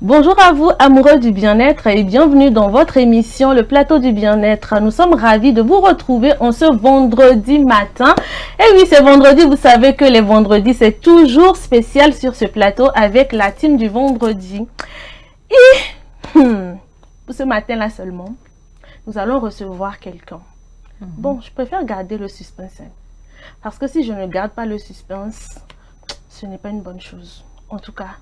Bonjour à vous, amoureux du bien-être, et bienvenue dans votre émission Le Plateau du Bien-être. Nous sommes ravis de vous retrouver en ce vendredi matin. Et oui, c'est vendredi, vous savez que les vendredis, c'est toujours spécial sur ce plateau avec la team du vendredi. Et pour ce matin-là seulement, nous allons recevoir quelqu'un. Bon, je préfère garder le suspense. Parce que si je ne garde pas le suspense, ce n'est pas une bonne chose. En tout cas,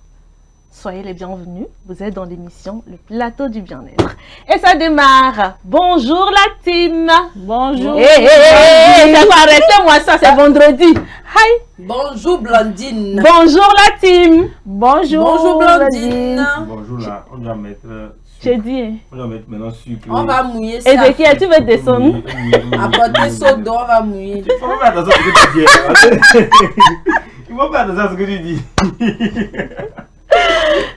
soyez les bienvenus. Vous êtes dans l'émission Le Plateau du Bien-être. Et ça démarre. Bonjour la team. Bonjour. Ça va arrêter moi ça, c'est vendredi. Hi. Bonjour Blondine. Bonjour la team. Bonjour Blondine. Bonjour là, on doit mettre... J'ai dit. On doit mettre maintenant sucre. On va mouiller ça. Ezekiel, tu veux descendre? Apporter soda, on va mouiller. Il faut faire attention à ce que tu dis. Il faut faire attention à ce que tu dis.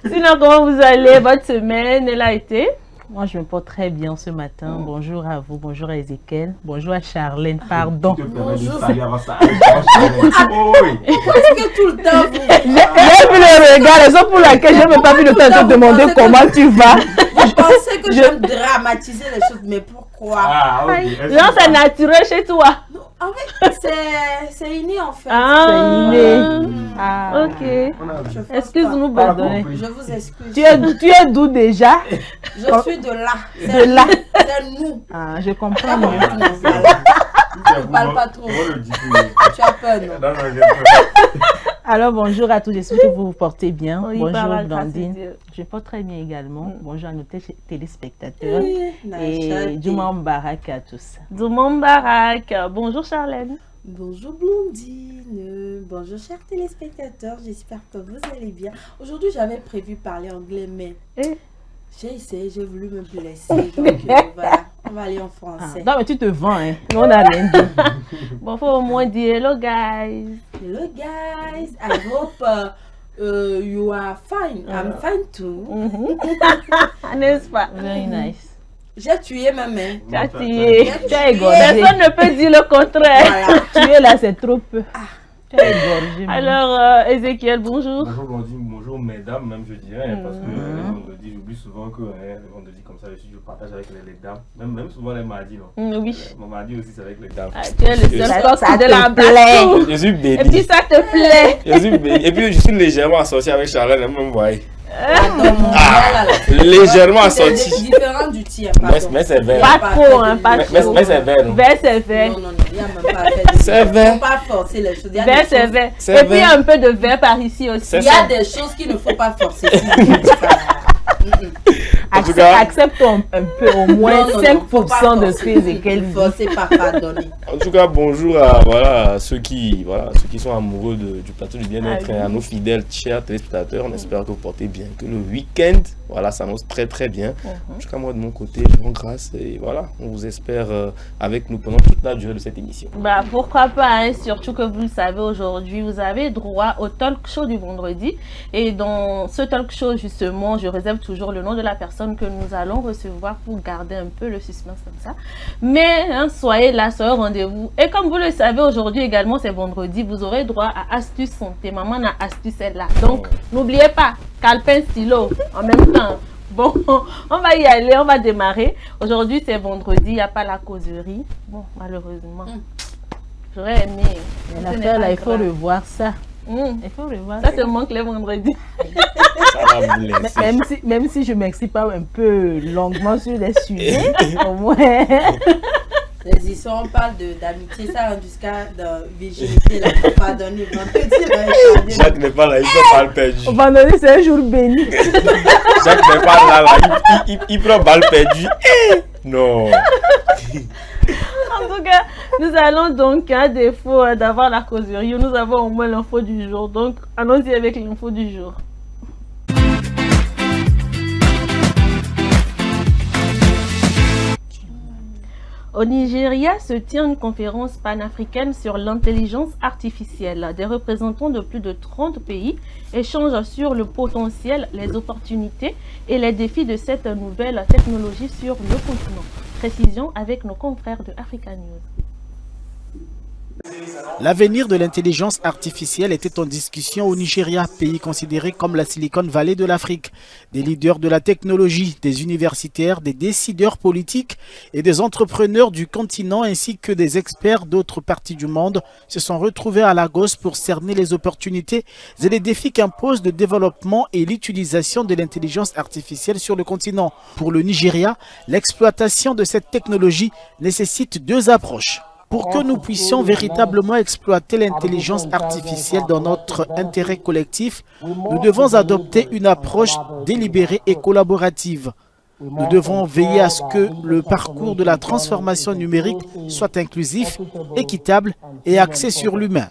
Sinon, comment vous allez? Votre semaine, elle a été? Moi, je me porte très bien ce matin. Bonjour à vous, bonjour à Ezekiel, bonjour à Charlène, pardon. Bonjour. Oh oui. Est-ce que tout le temps vous... J'ai vu le regard, raison pour laquelle je n'ai pas vu le temps de te demander comment tu vas. Vous pensez que j'aime dramatiser les choses, mais pourquoi? Ah, ok. Non, c'est naturel chez toi. Non, en fait, c'est inné en fait. Ah, C'est inné. Ah. ok. Je force Excuse-nous, pas. pardonnez. Je vous excuse. Tu es d'où déjà? Je suis de là. De là. C'est nous. Ah, je comprends mieux. Ne parle pas trop. Tu as peur, non? Non, j'ai peur. Alors, bonjour à tous, j'espère que vous vous portez bien. Oui, Bonjour pas mal, grâce à Blandine. Dieu. Je me porte très bien également. Bonjour à nos téléspectateurs. Et Et du Mbarak à tous. Doumon Barak. Bonjour Charlène. Bonjour Blondine, bonjour chers téléspectateurs, j'espère que vous allez bien. Aujourd'hui j'avais prévu parler anglais mais j'ai essayé, j'ai voulu me blesser, donc voilà, on va aller en français. Non mais tu te vends, hein. Nous on n'a rien dit. Bon, faut au moins dire hello guys. Hello guys, I hope you are fine, I'm fine too. N'est-ce pas? Very nice. J'ai tué ma main. Tu as tué. Tu as égorgé. Personne ne peut dire le contraire. Voilà. Tu es là, c'est trop peu. Tu as égorgé. Alors, Ezekiel, bonjour. Bonjour Blondine, bonjour mesdames, même je dirais, parce que les vendredis, j'oublie souvent que les vendredis comme ça, je partage avec les dames, même souvent les mardis, non? Oui. Mon mardi aussi, c'est avec les dames. Ah, tu es le seul Ça coq de te la plaît. bateau. Je suis béni. Et puis ça te plaît. Je suis béni. Et puis je suis légèrement assorti avec Charlène, même vous voyez. Pardon, Légèrement c'est assorti. différent du tien, pardon. Mais c'est vert. Pas trop, hein, pas Mais trop. c'est vert, non? Vert, c'est vert. Non, il n'y a même pas fait de... C'est vert. Il ne faut pas forcer les choses. Il y a Vert, des c'est choses- vert. C'est Et puis vert. un peu de vert par ici aussi. Il y a des choses qu'il ne faut pas forcer. En tout cas- Accepte un peu, au moins Non, 5% de ce que Ezekiel dit. Forcer pas pardonner. En tout cas, bonjour à ceux qui sont amoureux du plateau du bien-être et à nos fidèles chers téléspectateurs. On espère que vous portez bien, que le week-end s'annonce très très bien. En tout cas, moi de mon côté, je rends grâce et voilà, on vous espère avec nous pendant toute la durée de cette émission. Bah pourquoi pas, hein, surtout que vous le savez aujourd'hui, vous avez droit au talk show du vendredi. Et dans ce talk show, justement, je réserve toujours le nom de la personne que nous allons recevoir pour garder un peu le suspense comme ça. Mais hein, soyez là, soyez au rendez-vous. Et comme vous le savez, aujourd'hui également, c'est vendredi, vous aurez droit à Astuce Santé. Maman a astuce, elle là. Donc, n'oubliez pas, calepin, stylo, en même temps. Bon, on va y aller, on va démarrer. Aujourd'hui, c'est vendredi, il n'y a pas la causerie. Bon, malheureusement. J'aurais aimé. Mais Ce l'affaire n'est là, pas il faut grave. revoir ça. Il faut revoir Ça te manque les vendredis. Ça va vous laisser. Même si je m'explique pas un peu longuement sur les sujets, au moins. Les histoires, on parle d'amitié, ça rentre jusqu'à de virginité, là, faut pardonner. Vendredi, là, il Jacques n'est pas là, il fait balle perdue. Vendredi, c'est un jour béni. Jacques n'est pas là, il prend balle perdue. Non. En tout cas, nous allons donc, à défaut d'avoir la causerie, nous avons au moins l'info du jour. Donc, allons-y avec l'info du jour. Au Nigeria se tient une conférence panafricaine sur l'intelligence artificielle. Des représentants de plus de 30 pays échangent sur le potentiel, les opportunités et les défis de cette nouvelle technologie sur le continent. Précision avec nos confrères de Africa News. L'avenir de l'intelligence artificielle était en discussion au Nigeria, pays considéré comme la Silicon Valley de l'Afrique. Des leaders de la technologie, des universitaires, des décideurs politiques et des entrepreneurs du continent ainsi que des experts d'autres parties du monde se sont retrouvés à Lagos pour cerner les opportunités et les défis qu'impose le développement et l'utilisation de l'intelligence artificielle sur le continent. Pour le Nigeria, l'exploitation de cette technologie nécessite deux approches. Pour que nous puissions véritablement exploiter l'intelligence artificielle dans notre intérêt collectif, nous devons adopter une approche délibérée et collaborative. Nous devons veiller à ce que le parcours de la transformation numérique soit inclusif, équitable et axé sur l'humain.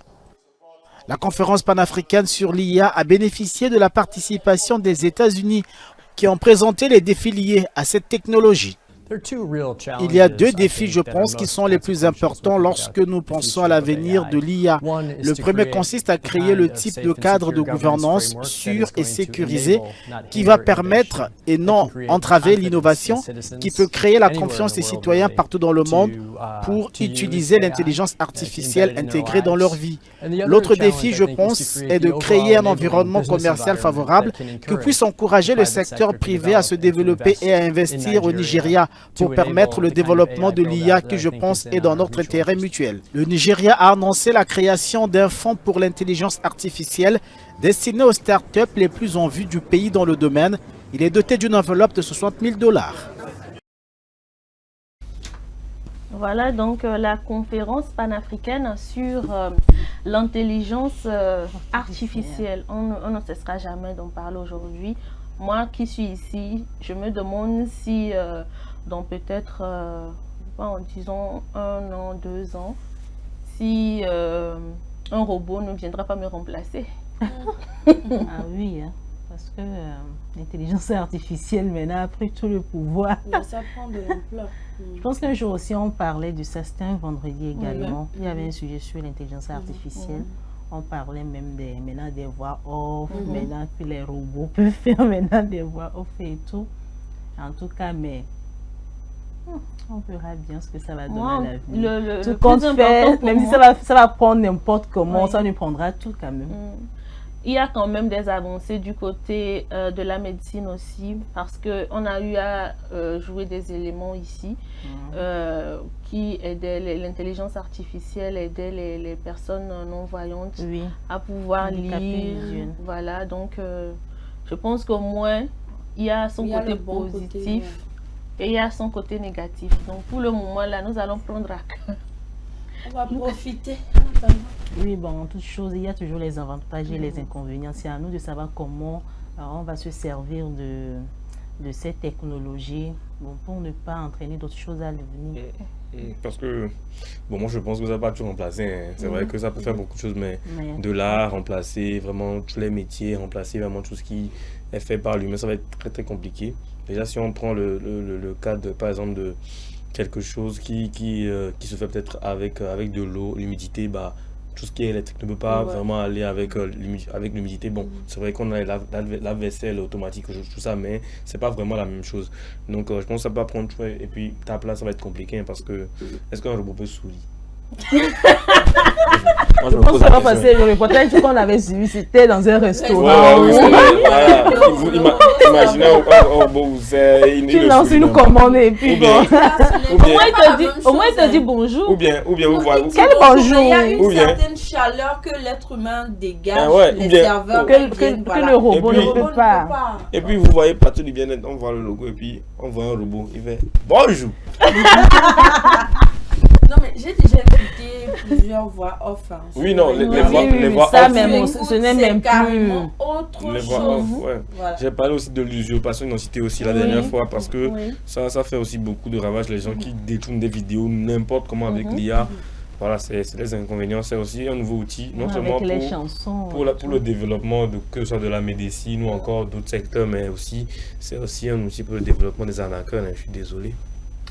La conférence panafricaine sur l'IA a bénéficié de la participation des États-Unis qui ont présenté les défis liés à cette technologie. Il y a deux défis, je pense, qui sont les plus importants lorsque nous pensons à l'avenir de l'IA. Le premier consiste à créer le type de cadre de gouvernance sûr et sécurisé qui va permettre et non entraver l'innovation, qui peut créer la confiance des citoyens partout dans le monde pour utiliser l'intelligence artificielle intégrée dans leur vie. L'autre défi, je pense, est de créer un environnement commercial favorable qui puisse encourager le secteur privé à se développer et à investir au Nigeria, pour permettre le développement de l'IA qui, je pense, est dans notre intérêt mutuel. Le Nigeria a annoncé la création d'un fonds pour l'intelligence artificielle destiné aux startups les plus en vue du pays dans le domaine. Il est doté d'une enveloppe de 60 000 $. Voilà donc la conférence panafricaine sur l'intelligence artificielle. On ne cessera jamais d'en parler aujourd'hui. Moi qui suis ici, je me demande si dans peut-être, disons 1 an, 2 ans, si un robot ne viendra pas me remplacer. Ah oui, hein, parce que l'intelligence artificielle maintenant a pris tout le pouvoir. Mais ça prend de l'ampleur. Je pense qu'un jour aussi on parlait de ça, c'était un vendredi également. Il y avait un sujet sur l'intelligence artificielle. On parlait même maintenant des voix off, maintenant que les robots peuvent faire maintenant des voix off et tout. En tout cas, mais on verra bien ce que ça va donner à l'avenir. Tout compte fait, même si ça va prendre n'importe comment, ça nous prendra tout quand même. Il y a quand même des avancées du côté de la médecine aussi, parce qu'on a eu à jouer des éléments ici qui aidaient l'intelligence artificielle, aidaient les personnes non-voyantes à pouvoir lire. Voilà, donc je pense qu'au moins, il y a son côté positif et il y a son côté négatif. Donc pour le moment, là, nous allons prendre à cœur. On va profiter. Oui, bon, en toute chose, il y a toujours les avantages et les inconvénients. C'est à nous de savoir comment on va se servir de cette technologie pour ne pas entraîner d'autres choses à l'avenir. Parce que, bon, moi je pense que ça va pas tout remplacer. Hein. C'est vrai que ça peut faire beaucoup de choses, mais de l'art, remplacer vraiment tous les métiers, remplacer vraiment tout ce qui est fait par l'humain, ça va être très très compliqué. Déjà, si on prend le cadre, par exemple, de quelque chose qui se fait peut-être avec de l'eau, l'humidité, bah, tout ce qui est électrique ne peut pas vraiment aller avec l'humidité. Bon, c'est vrai qu'on a la vaisselle automatique, tout ça, mais c'est pas vraiment la même chose. Donc, je pense que ça peut prendre tout. Et puis, ta place, ça va être compliqué, hein, parce que, est-ce qu'un robot peut sourire? Moi, je pense que ça va passer. Le reportage qu'on avait suivi, c'était dans un restaurant. Imaginez un robot où c'est tu lances une commande et puis bon. Au moins il te dit bonjour. Ou bien vous voyez. Quel bonjour? Il y a une certaine chaleur que l'être humain dégage, les serveurs que le robot ne peut pas. Et puis vous voyez partout du bien-être, on voit le logo et puis on voit un robot, il fait bonjour. Non, mais j'ai déjà écouté plusieurs voix off. Hein, oui, non, les voix ça off. Même, ce n'est même plus autre les voix chose. Off, ouais. Voilà. J'ai parlé aussi de l'usurpation d'identité aussi la dernière fois, parce que ça fait aussi beaucoup de ravages. Les gens qui détournent des vidéos n'importe comment avec l'IA. Voilà, c'est les inconvénients. C'est aussi un nouveau outil, non seulement pour le développement que ce soit de la médecine ou encore d'autres secteurs, mais aussi c'est aussi un outil pour le développement des arnaqueurs. Je suis désolé.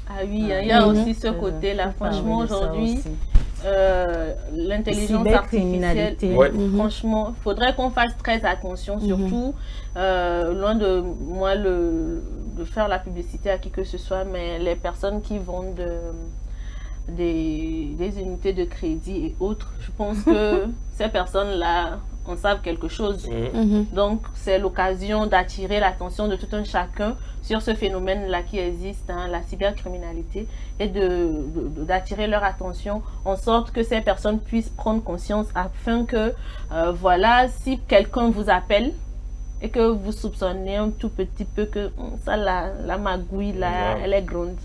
Ah oui, il y a aussi ce côté-là. Franchement, aujourd'hui, l'intelligence artificielle, franchement, il faudrait qu'on fasse très attention, surtout, loin de moi de faire la publicité à qui que ce soit, mais les personnes qui vendent des unités de crédit et autres, je pense que ces personnes-là en savent quelque chose. Donc, c'est l'occasion d'attirer l'attention de tout un chacun sur ce phénomène-là qui existe, hein, la cybercriminalité, et d'attirer leur attention en sorte que ces personnes puissent prendre conscience afin que, voilà, si quelqu'un vous appelle et que vous soupçonnez un tout petit peu que ça, la magouille, là, elle est grande,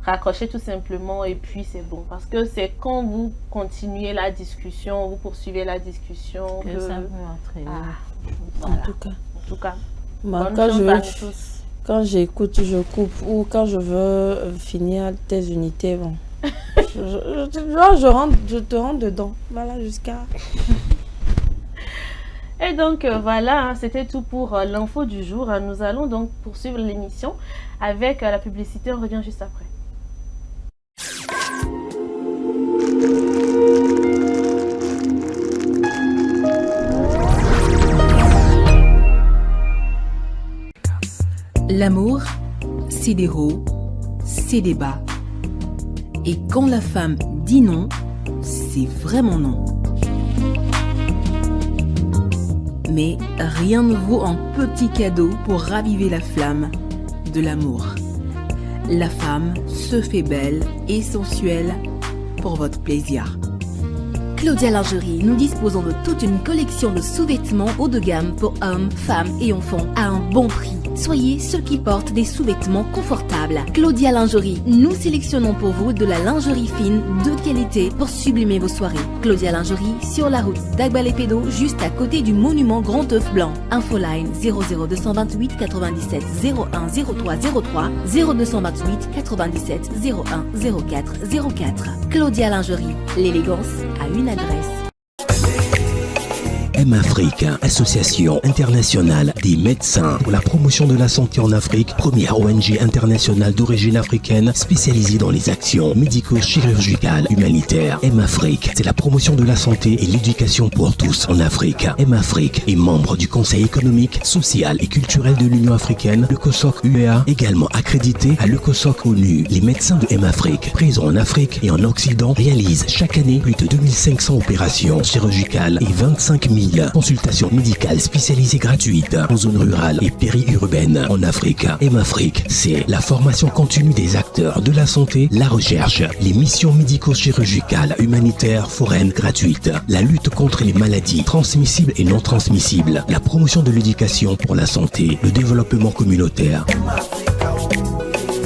raccrochez tout simplement et puis c'est bon. Parce que c'est quand vous continuez la discussion, vous poursuivez la discussion que ça peut entraîner. Voilà. En tout cas. Moi, quand j'écoute, je coupe, ou quand je veux finir tes unités, bon. je te rentre dedans. Voilà, jusqu'à... Et donc voilà, hein, c'était tout pour l'info du jour. Nous allons donc poursuivre l'émission avec la publicité. On revient juste après. L'amour, c'est des hauts, c'est des bas. Et quand la femme dit non, c'est vraiment non. Mais rien ne vaut un petit cadeau pour raviver la flamme de l'amour. La femme se fait belle et sensuelle pour votre plaisir. Claudia Lingerie, nous disposons de toute une collection de sous-vêtements haut de gamme pour hommes, femmes et enfants à un bon prix. Soyez ceux qui portent des sous-vêtements confortables. Claudia Lingerie, nous sélectionnons pour vous de la lingerie fine de qualité pour sublimer vos soirées. Claudia Lingerie, sur la route d'Agbalépédo, juste à côté du monument Grand Œuf Blanc. Infoline 00228 97 01 03 03 0228 97 01 04 04. Claudia Lingerie, l'élégance à une adresse. M-Afrique, association internationale des médecins pour la promotion de la santé en Afrique, première ONG internationale d'origine africaine spécialisée dans les actions médico-chirurgicales humanitaires. M-Afrique, c'est la promotion de la santé et l'éducation pour tous en Afrique. M-Afrique est membre du Conseil économique, social et culturel de l'Union africaine, le COSOC UEA, également accrédité à le COSOC ONU. Les médecins de M-Afrique, présents en Afrique et en Occident, réalisent chaque année plus de 2500 opérations chirurgicales et 25 000 consultations médicales spécialisées gratuites en zone rurale et périurbaine en Afrique. M-Afrique, c'est la formation continue des acteurs de la santé, la recherche, les missions médico-chirurgicales, humanitaires, foraines gratuites, la lutte contre les maladies transmissibles et non transmissibles, la promotion de l'éducation pour la santé, le développement communautaire.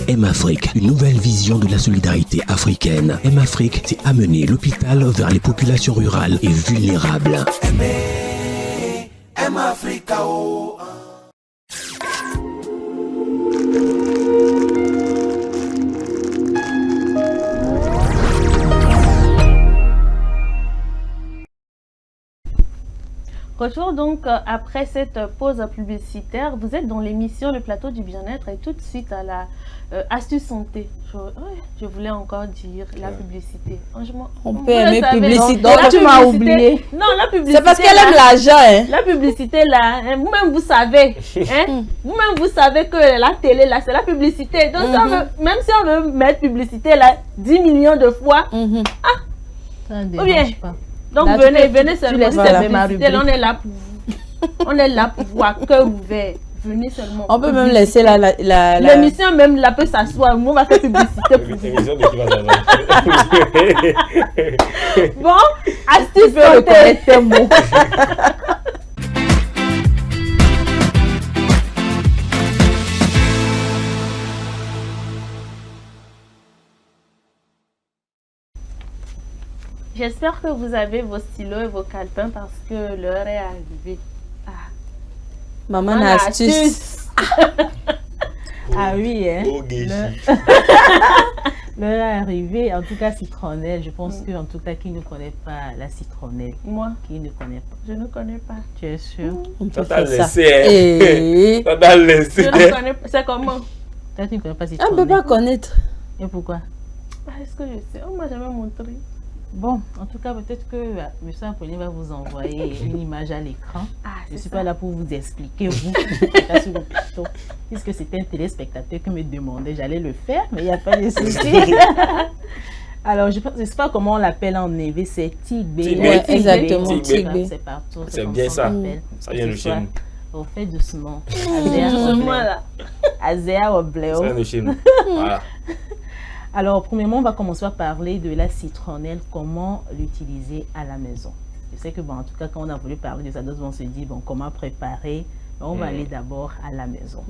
M-Afrique, une nouvelle vision de la solidarité africaine. M-Afrique, c'est amener l'hôpital vers les populations rurales et vulnérables. M-Africa, oh. Retour donc après cette pause publicitaire. Vous êtes dans l'émission Le Plateau du Bien-être et tout de suite à la astuce santé. Je voulais encore dire la publicité. Franchement, on peut aimer publicité. Donc tu m'as oublié. Non, la publicité. C'est parce qu'elle aime l'argent. Hein. La publicité là, vous-même vous savez. Hein, vous-même vous savez que la télé là, c'est la publicité. Donc si on veut, même si on veut mettre publicité là 10 millions de fois, Ça ne ou bien. dérange pas. Donc Là, venez seulement. voilà. On est là pour vous. On est là pour vous à cœur ouvert. Venez seulement. On peut même laisser l'émission même là peut s'asseoir. On va faire publicité pour vous. Bon, astuce santé. J'espère que vous avez vos stylos et vos calepins parce que l'heure est arrivée. Maman a astuce. Ah oui, hein. L'heure est arrivée. En tout cas, citronnelle. Je pense que en tout cas, qui ne connaît pas la citronnelle? Moi, qui ne connaît pas? Je ne connais pas. Tu es sûr? On peut Ça t'a faire ça. laissé. Ça t'a laissé. Je ne connais pas. C'est comment? Toi, tu ne connais pas On citronnelle. ne peut pas connaître. Et pourquoi? Est-ce que je sais? On m'a jamais montré. Bon, en tout cas, peut-être que M. Apolline va vous envoyer une image à l'écran. Je ne suis pas là pour vous expliquer, vous, là sur le plateau. Puisque c'était un téléspectateur qui me demandait, j'allais le faire, mais il n'y a pas de souci. Alors, je ne sais pas comment on l'appelle en EV, c'est Tigbe. Ouais, exactement, Tigbe. C'est partout. C'est bien ça. Ça vient de chez nous. On fait doucement. Azéa au bléo. Ça vient de chez nous. Voilà. Alors, premièrement, on va commencer par parler de la citronnelle, comment l'utiliser à la maison. Je sais que, bon, en tout cas, quand on a voulu parler de ça, on se dit, bon, comment préparer. On va aller d'abord à la maison.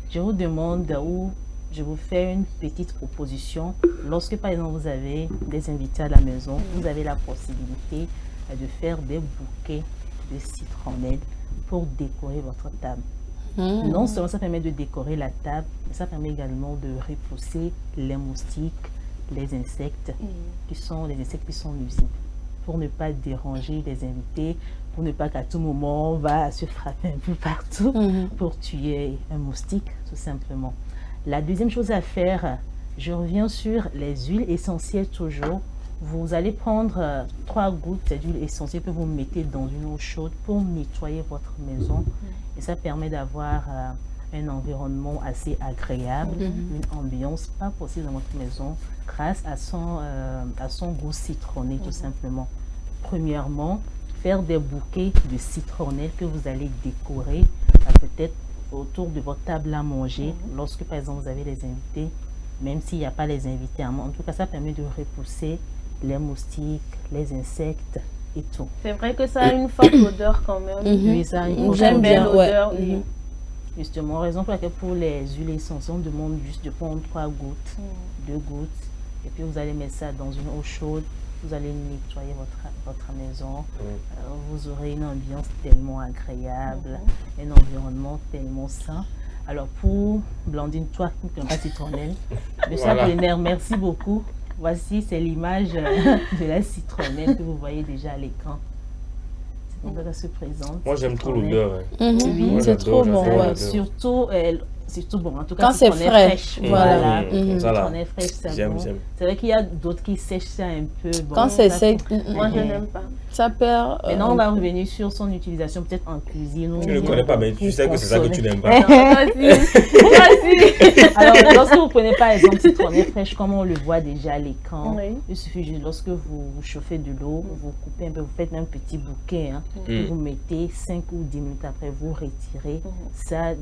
Je vous demande où je vous fais une petite proposition. Lorsque, par exemple, vous avez des invités à la maison, vous avez la possibilité de faire des bouquets de citronnelle pour décorer votre table. Non seulement ça permet de décorer la table, mais ça permet également de repousser les moustiques, les insectes qui sont nuisibles, pour ne pas déranger les invités, pour ne pas qu'à tout moment on va se frapper un peu partout pour tuer un moustique, tout simplement. La deuxième chose à faire, je reviens sur les huiles essentielles toujours. Vous allez prendre 3 gouttes d'huile essentielle que vous mettez dans une eau chaude pour nettoyer votre maison. Et ça permet d'avoir un environnement assez agréable, une ambiance pas possible dans votre maison grâce à son goût citronné tout simplement. Premièrement, faire des bouquets de citronnelle que vous allez décorer peut-être autour de votre table à manger lorsque par exemple vous avez les invités, même s'il n'y a pas les invités à manger. En tout cas, ça permet de repousser les moustiques, les insectes et tout. C'est vrai que ça a une forte odeur quand même. Oui, ça a une J'aime bien l'odeur. Justement, raison pour laquelle pour les huiles essentielles, on demande juste de prendre 3 gouttes, 2 gouttes, et puis vous allez mettre ça dans une eau chaude, vous allez nettoyer votre maison, vous aurez une ambiance tellement agréable, un environnement tellement sain. Alors pour Blandine, toi qui n'as pas citronnelle, Monsieur Apollinaire, merci beaucoup. Voici, c'est l'image de la citronnelle que vous voyez déjà à l'écran. C'est comme ça se présente. Moi, j'aime trop l'odeur. Oui, c'est trop bon. Ouais. Surtout bon, en tout cas, quand c'est fraîche. Voilà. Citronnelle fraîche, c'est j'aime. C'est vrai qu'il y a d'autres qui sèchent ça un peu. Bon, quand c'est sec, moi, je n'aime pas. Ça perd. Maintenant, on va revenir sur son utilisation peut-être en cuisine. Tu ne le connais pas, mais tu sais que c'est ça que tu n'aimes pas. Alors, lorsque vous prenez par exemple citronnelle fraîche, comme on le voit déjà à l'écran, il suffit juste lorsque vous chauffez de l'eau, vous coupez un peu, vous faites un petit bouquet, vous mettez 5 ou 10 minutes après, vous retirez ça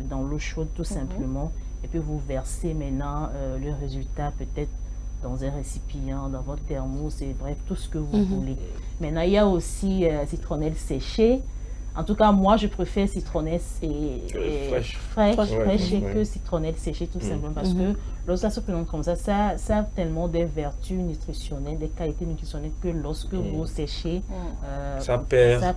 dans l'eau chaude tout simplement, et puis vous versez maintenant le résultat peut-être dans un récipient, dans votre thermos, et bref, tout ce que vous voulez. Maintenant, il y a aussi citronnelle séchée. En tout cas, moi, je préfère citronnelle fraîche que citronnelle séchée, tout simplement, parce que lorsque ça se présente comme ça, ça a tellement des vertus nutritionnelles, des qualités nutritionnelles, que lorsque vous séchez, ça perd.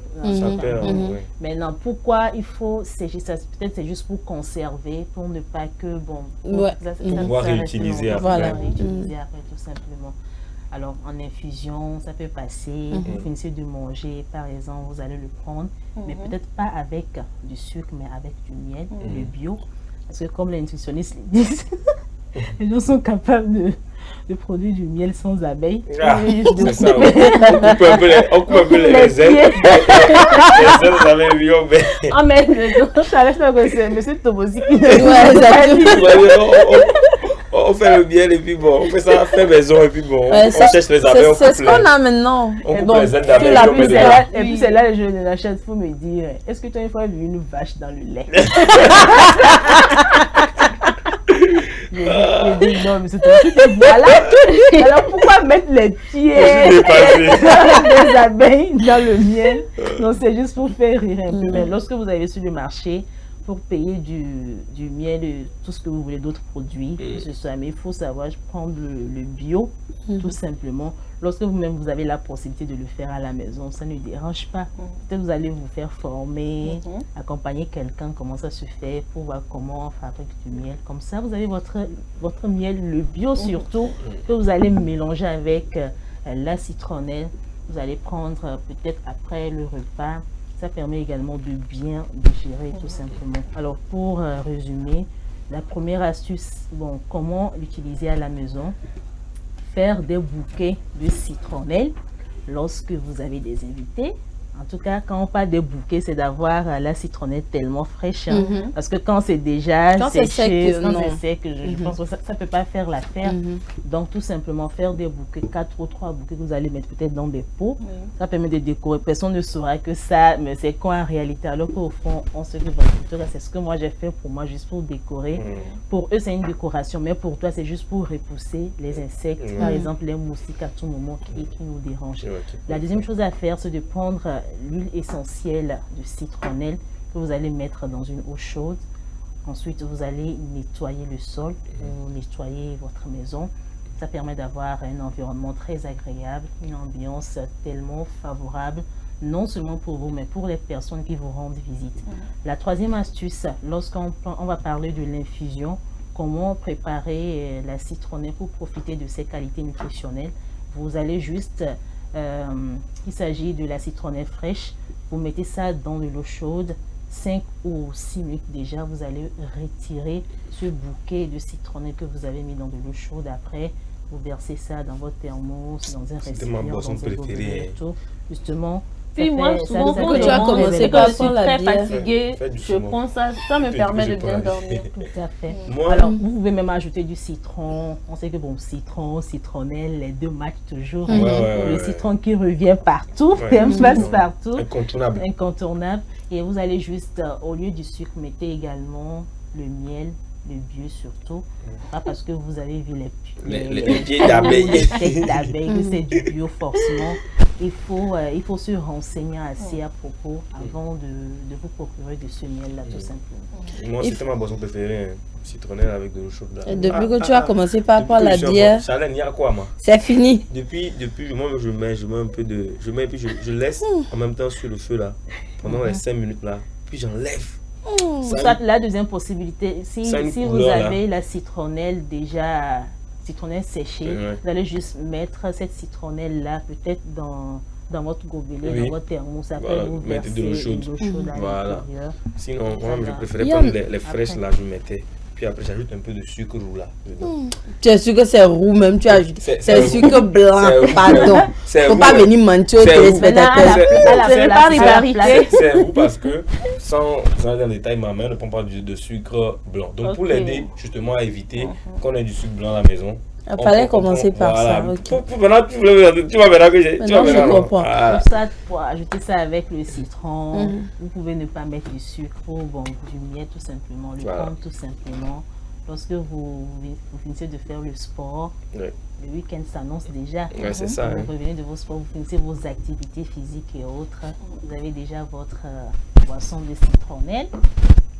Maintenant, pourquoi il faut sécher ça? Peut-être c'est juste pour conserver, pour ne pas que, bon, pouvoir réutiliser après. Voilà, réutiliser après, tout simplement. Alors, en infusion, ça peut passer. Vous finissez de manger, par exemple, vous allez le prendre, mais peut-être pas avec du sucre, mais avec du miel, le bio. Parce que comme les nutritionnistes le disent, les gens sont capables de produire du miel sans abeilles. C'est ça, on coupe un peu les ailes. Les ailes, vous avez vu, ah, mais Monsieur Tobosi. On fait le miel et puis bon, on fait ça fait maison et puis bon, on cherche les abeilles. C'est ce qu'on a maintenant. On coupe les ailes d'abeilles. Et puis c'est là le jeu de la chatte, il faut me dire, est-ce que tu as une fois vu une vache dans le lait? Je dis non, mais c'est tout. Voilà. Alors pourquoi mettre les pieds des abeilles dans le miel? Non, c'est juste pour faire rire un peu. Mais lorsque vous allez sur le marché, pour payer du miel et tout ce que vous voulez d'autres produits, mais il faut savoir prendre le bio, tout simplement. Lorsque vous-même vous avez la possibilité de le faire à la maison, ça ne dérange pas. Peut-être vous allez vous faire former, accompagner quelqu'un, comment ça se fait, pour voir comment on fabrique du miel. Comme ça, vous avez votre miel, le bio surtout, que vous allez mélanger avec la citronnelle. Vous allez prendre peut-être après le repas. Ça permet également de bien digérer tout simplement. Alors pour résumer, la première astuce, bon, comment l'utiliser à la maison? faire des bouquets de citronnelle lorsque vous avez des invités. En tout cas, quand on parle de bouquets, c'est d'avoir la citronnelle tellement fraîche. Parce que quand c'est déjà séché, quand c'est sec, je pense que ça ne peut pas faire l'affaire. Donc, tout simplement, faire des bouquets, 4 ou 3 bouquets que vous allez mettre peut-être dans des pots. Ça permet de décorer. Personne ne saura que ça, mais c'est quoi en réalité? Alors qu'au fond, on se dit, c'est ce que moi j'ai fait pour moi, juste pour décorer. Pour eux, c'est une décoration, mais pour toi, c'est juste pour repousser les insectes. Par exemple, les moustiques à tout moment qui nous dérangent. La deuxième chose à faire, c'est de prendre l'huile essentielle de citronnelle que vous allez mettre dans une eau chaude. Ensuite, vous allez nettoyer le sol ou nettoyer votre maison. Ça permet d'avoir un environnement très agréable, une ambiance tellement favorable, non seulement pour vous, mais pour les personnes qui vous rendent visite. La troisième astuce, lorsqu'on va parler de l'infusion, comment préparer la citronnelle pour profiter de ses qualités nutritionnelles. Vous allez juste... il s'agit de la citronnelle fraîche, vous mettez ça dans de l'eau chaude, 5 ou 6 minutes déjà, vous allez retirer ce bouquet de citronnelle que vous avez mis dans de l'eau chaude. Après, vous versez ça dans votre thermos, dans un récipient, dans un gobelet, tout. Justement, puis moi, souvent, quand tu as commencé par je suis très fatiguée, je prends ça, ça me permet de bien dormir. Tout à fait. Alors, vous pouvez même ajouter du citron. On sait que bon, citron, citronnelle, les deux matchent toujours. Le citron qui revient partout, passe partout. Incontournable. Et vous allez juste, au lieu du sucre, mettez également le miel, le bio surtout. Pas parce que vous avez vu les pieds d'abeilles. Les têtes d'abeilles, que c'est du bio forcément. Il faut se renseigner assez à propos avant de vous procurer de ce miel-là, tout simplement. Moi, c'était ma boisson préférée, citronnelle avec de l'eau chaude. Depuis que tu as commencé par la bière, Charlène, il y a quoi, moi? C'est fini. Depuis, moi, je mets un peu de... et puis je laisse en même temps sur le feu, là, pendant les 5 minutes, là. Puis j'enlève. Ça, la deuxième possibilité, si vous avez la citronnelle déjà... citronnelle séchée, vous allez juste mettre cette citronnelle là peut-être dans votre gobelet, dans votre thermos, après vous versez de l'eau chaude à l'intérieur. Sinon, moi je préférais prendre les fraîches là, je mettais. Puis après j'ajoute un peu de sucre roux là dedans. Tu es sûr que c'est roux même, tu ajoutes. C'est sucre blanc, pardon. Faut pas venir mentir aux téléspectateurs. C'est roux parce que, sans aller dans le détail, ma mère ne prend pas de sucre blanc. Donc pour l'aider justement à éviter qu'on ait du sucre blanc à la maison. Il fallait commencer par ça. Maintenant, tu vas verras que j'ai. Je comprends. Pour ça, pour ajouter ça avec le citron, vous pouvez ne pas mettre du sucre ou du miel tout simplement, le prendre tout simplement. Lorsque vous finissez de faire le sport, le week-end s'annonce déjà. C'est ça. Vous revenez de vos sports, vous finissez vos activités physiques et autres. Vous avez déjà votre boisson de citronnelle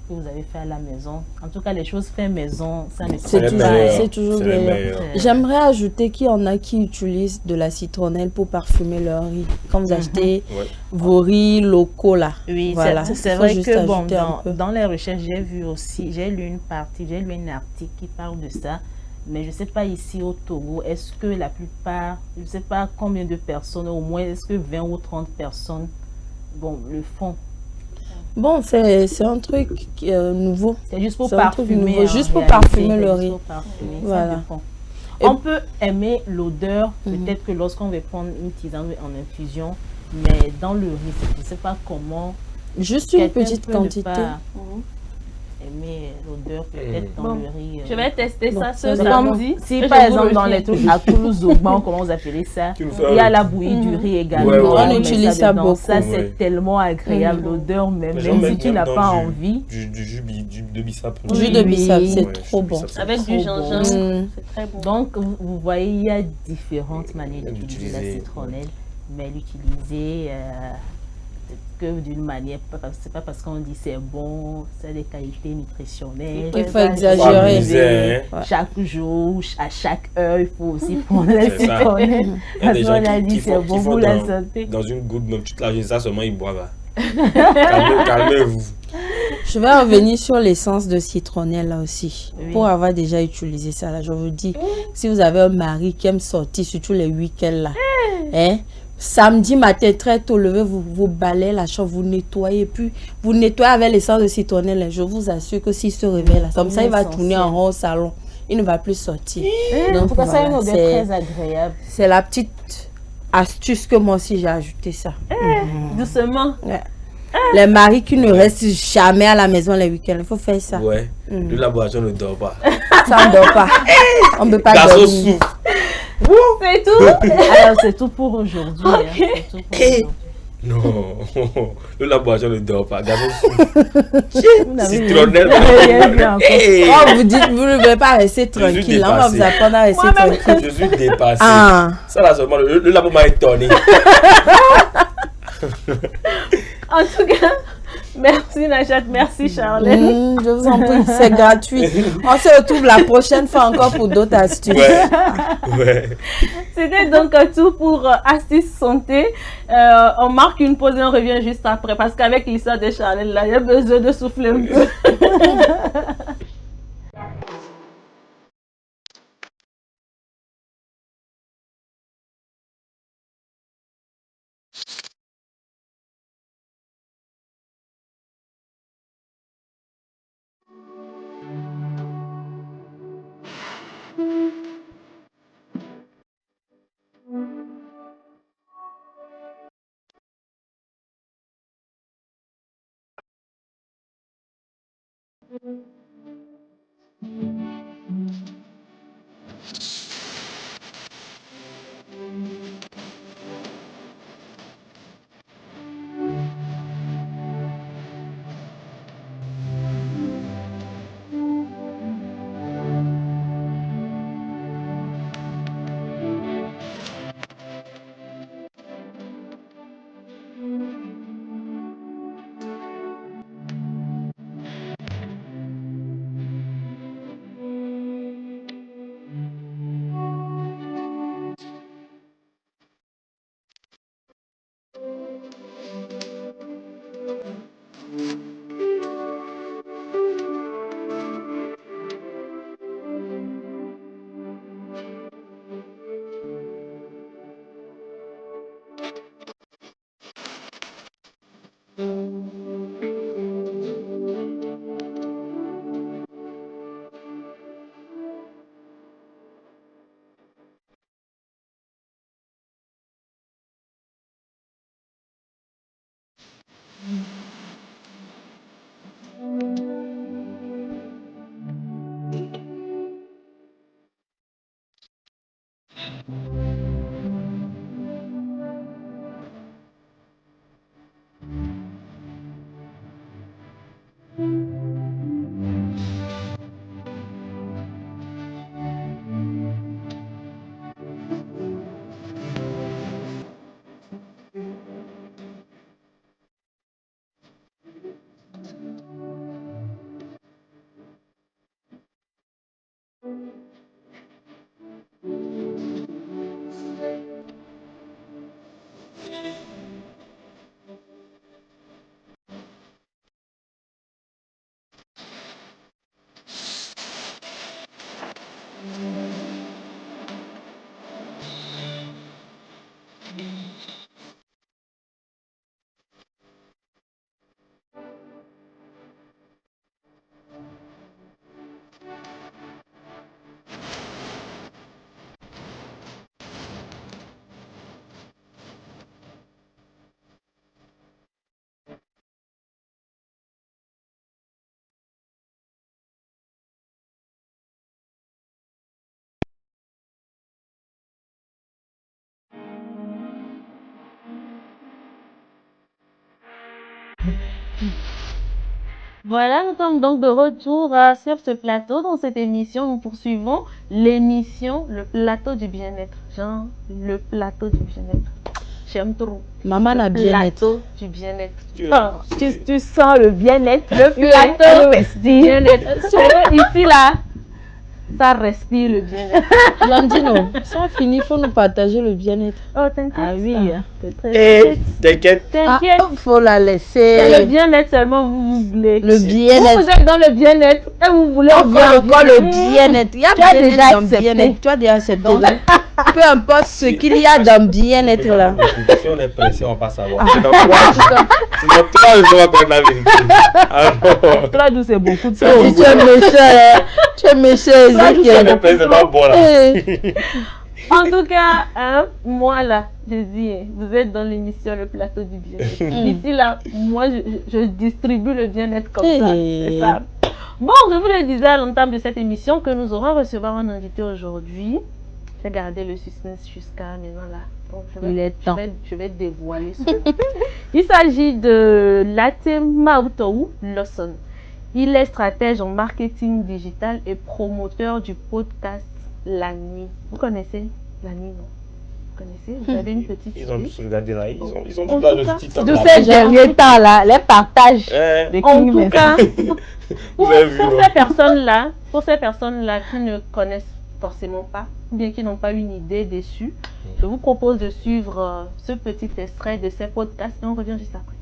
que vous avez fait à la maison. En tout cas, les choses faites maison, ça ne c'est toujours meilleur. J'aimerais ajouter qu'il y en a qui utilisent de la citronnelle pour parfumer leur riz. Quand vous achetez vos riz locaux là. Oui, voilà. C'est vrai que bon, dans les recherches, j'ai lu un article qui parle de ça. Mais je ne sais pas ici au Togo, est-ce que la plupart, je ne sais pas combien de personnes, au moins est-ce que 20 ou 30 personnes, le font. Bon, c'est un truc nouveau. C'est juste pour parfumer. Juste pour parfumer le riz. Voilà. On peut aimer l'odeur, peut-être que lorsqu'on va prendre une tisane en infusion, mais dans le riz, je ne sais pas comment. Juste une petite quantité. Aimer l'odeur peut-être dans le riz. Je vais tester ça ce samedi. Si par exemple dans les trucs à Toulouse, comment vous appelez ça, il y a la bouillie du riz également. On utilise ça beaucoup. Ça c'est tellement agréable l'odeur, même si tu n'as pas envie. Du jus de bissap. Jus de bissap, c'est trop bon. Avec du gingembre, c'est très bon. Donc vous voyez, il y a différentes manières d'utiliser la citronnelle, mais l'utiliser que d'une manière, c'est pas parce qu'on dit c'est bon, c'est des qualités nutritionnelles. Il faut exagérer. Chaque jour, à chaque heure, il faut aussi prendre la citronnelle. Parce qu'on a dit c'est bon pour la santé. Dans une goutte, même toute la journée, ça seulement ils boivent. Calmez-vous. Je vais revenir sur l'essence de citronnelle là aussi. Pour avoir déjà utilisé ça là, je vous dis, si vous avez un mari qui aime sortir, surtout les week-ends là, samedi matin, très tôt levé, vous balayez la chambre, vous nettoyez, puis vous nettoyez avec l'essence de citronnelle. Je vous assure que s'il se réveille là, comme ça, il va tourner en rond au salon. il ne va plus sortir. Donc, Donc, ça, voilà, c'est très agréable. c'est la petite astuce que moi aussi j'ai ajouté ça. Doucement. Ouais. Les maris qui ne restent jamais à la maison les week-ends, il faut faire ça. Ouais, le laboratoire ne dort pas. Ça ne dort pas. On ne peut pas Garçon dormir. souffle. C'est tout. Alors, c'est tout pour aujourd'hui. Hein. C'est tout pour aujourd'hui. Non, le laboratoire ne dort pas. Garçon souffle. Vous n'avez Citronnelle. rien vu encore. Hey. Oh, vous dites, vous ne devez pas rester tranquille. On va vous apprendre à rester tranquille. Je suis dépassé. Ah. Ça là seulement, le labo m'a étonné. En tout cas, merci Najat, merci Charlène. Je vous en prie, c'est gratuit. On se retrouve la prochaine fois encore pour d'autres astuces. Ouais. C'était donc tout pour Astuces Santé. On marque une pause et on revient juste après parce qu'avec l'histoire de Charlène, là, il y a besoin de souffler un peu. Voilà, nous sommes donc de retour sur ce plateau. Dans cette émission, nous poursuivons l'émission Le Plateau du Bien-être. Jean, le Plateau du Bien-être. J'aime trop. Maman a bien-être. Plateau du Bien-être. Tu sens le bien-être. Le plateau du Bien-être. Ici, là, ça respire le bien-être. Blandino, ça finit, il faut nous partager le bien-être. Oh, t'inquiète. Ah oui. T'inquiète. T'inquiète. Il faut la laisser. C'est le bien-être seulement, vous voulez. Le bien-être. Vous êtes dans le bien-être et vous voulez On veut encore le bien-être. Il y a Tu as bien-être déjà dans accepté. bien-être. Tu as déjà accepté. Peu importe ce qu'il y a dans bien-être là. Si on est pressé, on va savoir. C'est dans 3 jours. C'est dans 3 jours, on va prendre la vérité. Alors, 3 jours, c'est beaucoup de c'est temps. Tu es méchant, hein. Tu es méchant, Ezekiel. C'est pas bon là. En tout cas, moi là, je dis, vous êtes dans l'émission Le Plateau du Bien-être. Ici là, moi je distribue le bien-être comme ça. C'est ça. Bon, je vous le disais à l'entame de cette émission que nous aurons recevoir un invité aujourd'hui. J'ai gardé le suspense jusqu'à maintenant là. Donc, je vais dévoiler ce Il s'agit de Latemautou Lawson. Il est stratège en marketing digital et promoteur du podcast La Nuit. Vous connaissez La Nuit, non? Vous connaissez? Vous avez une petite idée? Ils ont tous regardé là, ils ont tout là le titre. De ces derniers temps là, les partages. En tout cas, pour ces personnes-là qui ne connaissent forcément pas, ou bien qui n'ont pas une idée dessus, je vous propose de suivre ce petit extrait de ces podcasts et on revient juste après.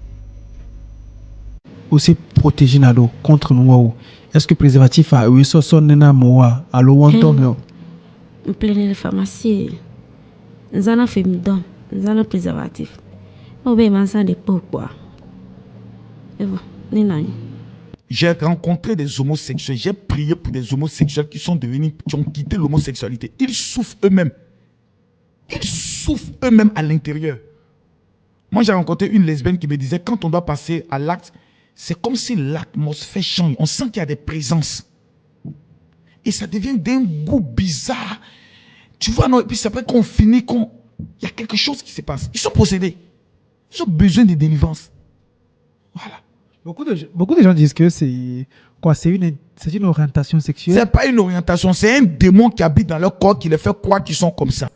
Aussi protéger nado contre nous. Est-ce que préservatif a eu ce son nena moa allo wonton en pleine pharmacie nous en fait midon nous en préservatif on va manger des pourquoi et bon nena. J'ai rencontré des homosexuels, j'ai prié pour des homosexuels qui ont quitté l'homosexualité. Ils souffrent eux-mêmes. Ils souffrent eux-mêmes à l'intérieur. Moi, j'ai rencontré une lesbienne qui me disait, quand on doit passer à l'acte, c'est comme si l'atmosphère change. On sent qu'il y a des présences. Et ça devient d'un goût bizarre. Tu vois, non, et puis c'est après qu'on finit, il y a quelque chose qui se passe. Ils sont possédés. Ils ont besoin de délivrance. Voilà. Beaucoup de gens disent que c'est une orientation sexuelle. C'est pas une orientation, c'est un démon qui habite dans leur corps qui les fait croire qu'ils sont comme ça.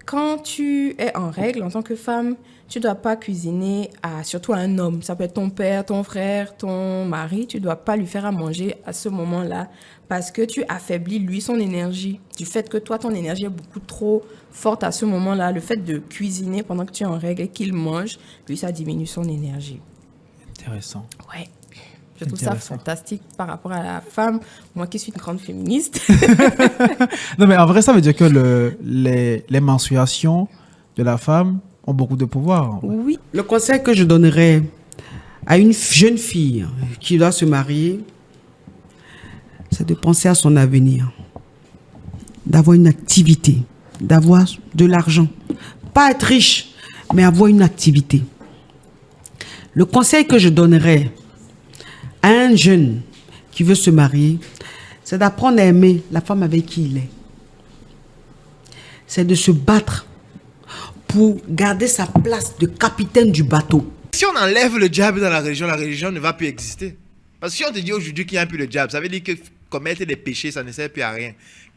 Quand tu es en règle en tant que femme, tu dois pas cuisiner surtout à un homme. Ça peut être ton père, ton frère, ton mari. Tu dois pas lui faire à manger à ce moment-là parce que tu affaiblis lui son énergie. Du fait que toi ton énergie est beaucoup trop forte à ce moment-là, le fait de cuisiner pendant que tu es en règle et qu'il mange, lui ça diminue son énergie. Intéressant. Ouais. Je trouve ça fantastique par rapport à la femme, moi qui suis une grande féministe. Non, mais en vrai, ça veut dire que les menstruations de la femme ont beaucoup de pouvoir. Oui. Le conseil que je donnerais à une jeune fille qui doit se marier, c'est de penser à son avenir, d'avoir une activité, d'avoir de l'argent. Pas être riche, mais avoir une activité. Le conseil que je donnerais à un jeune qui veut se marier, c'est d'apprendre à aimer la femme avec qui il est. C'est de se battre pour garder sa place de capitaine du bateau. Si on enlève le diable dans la religion ne va plus exister. Parce que si on te dit aujourd'hui qu'il n'y a plus le diable, ça veut dire que commettre des péchés, ça ne sert plus à rien.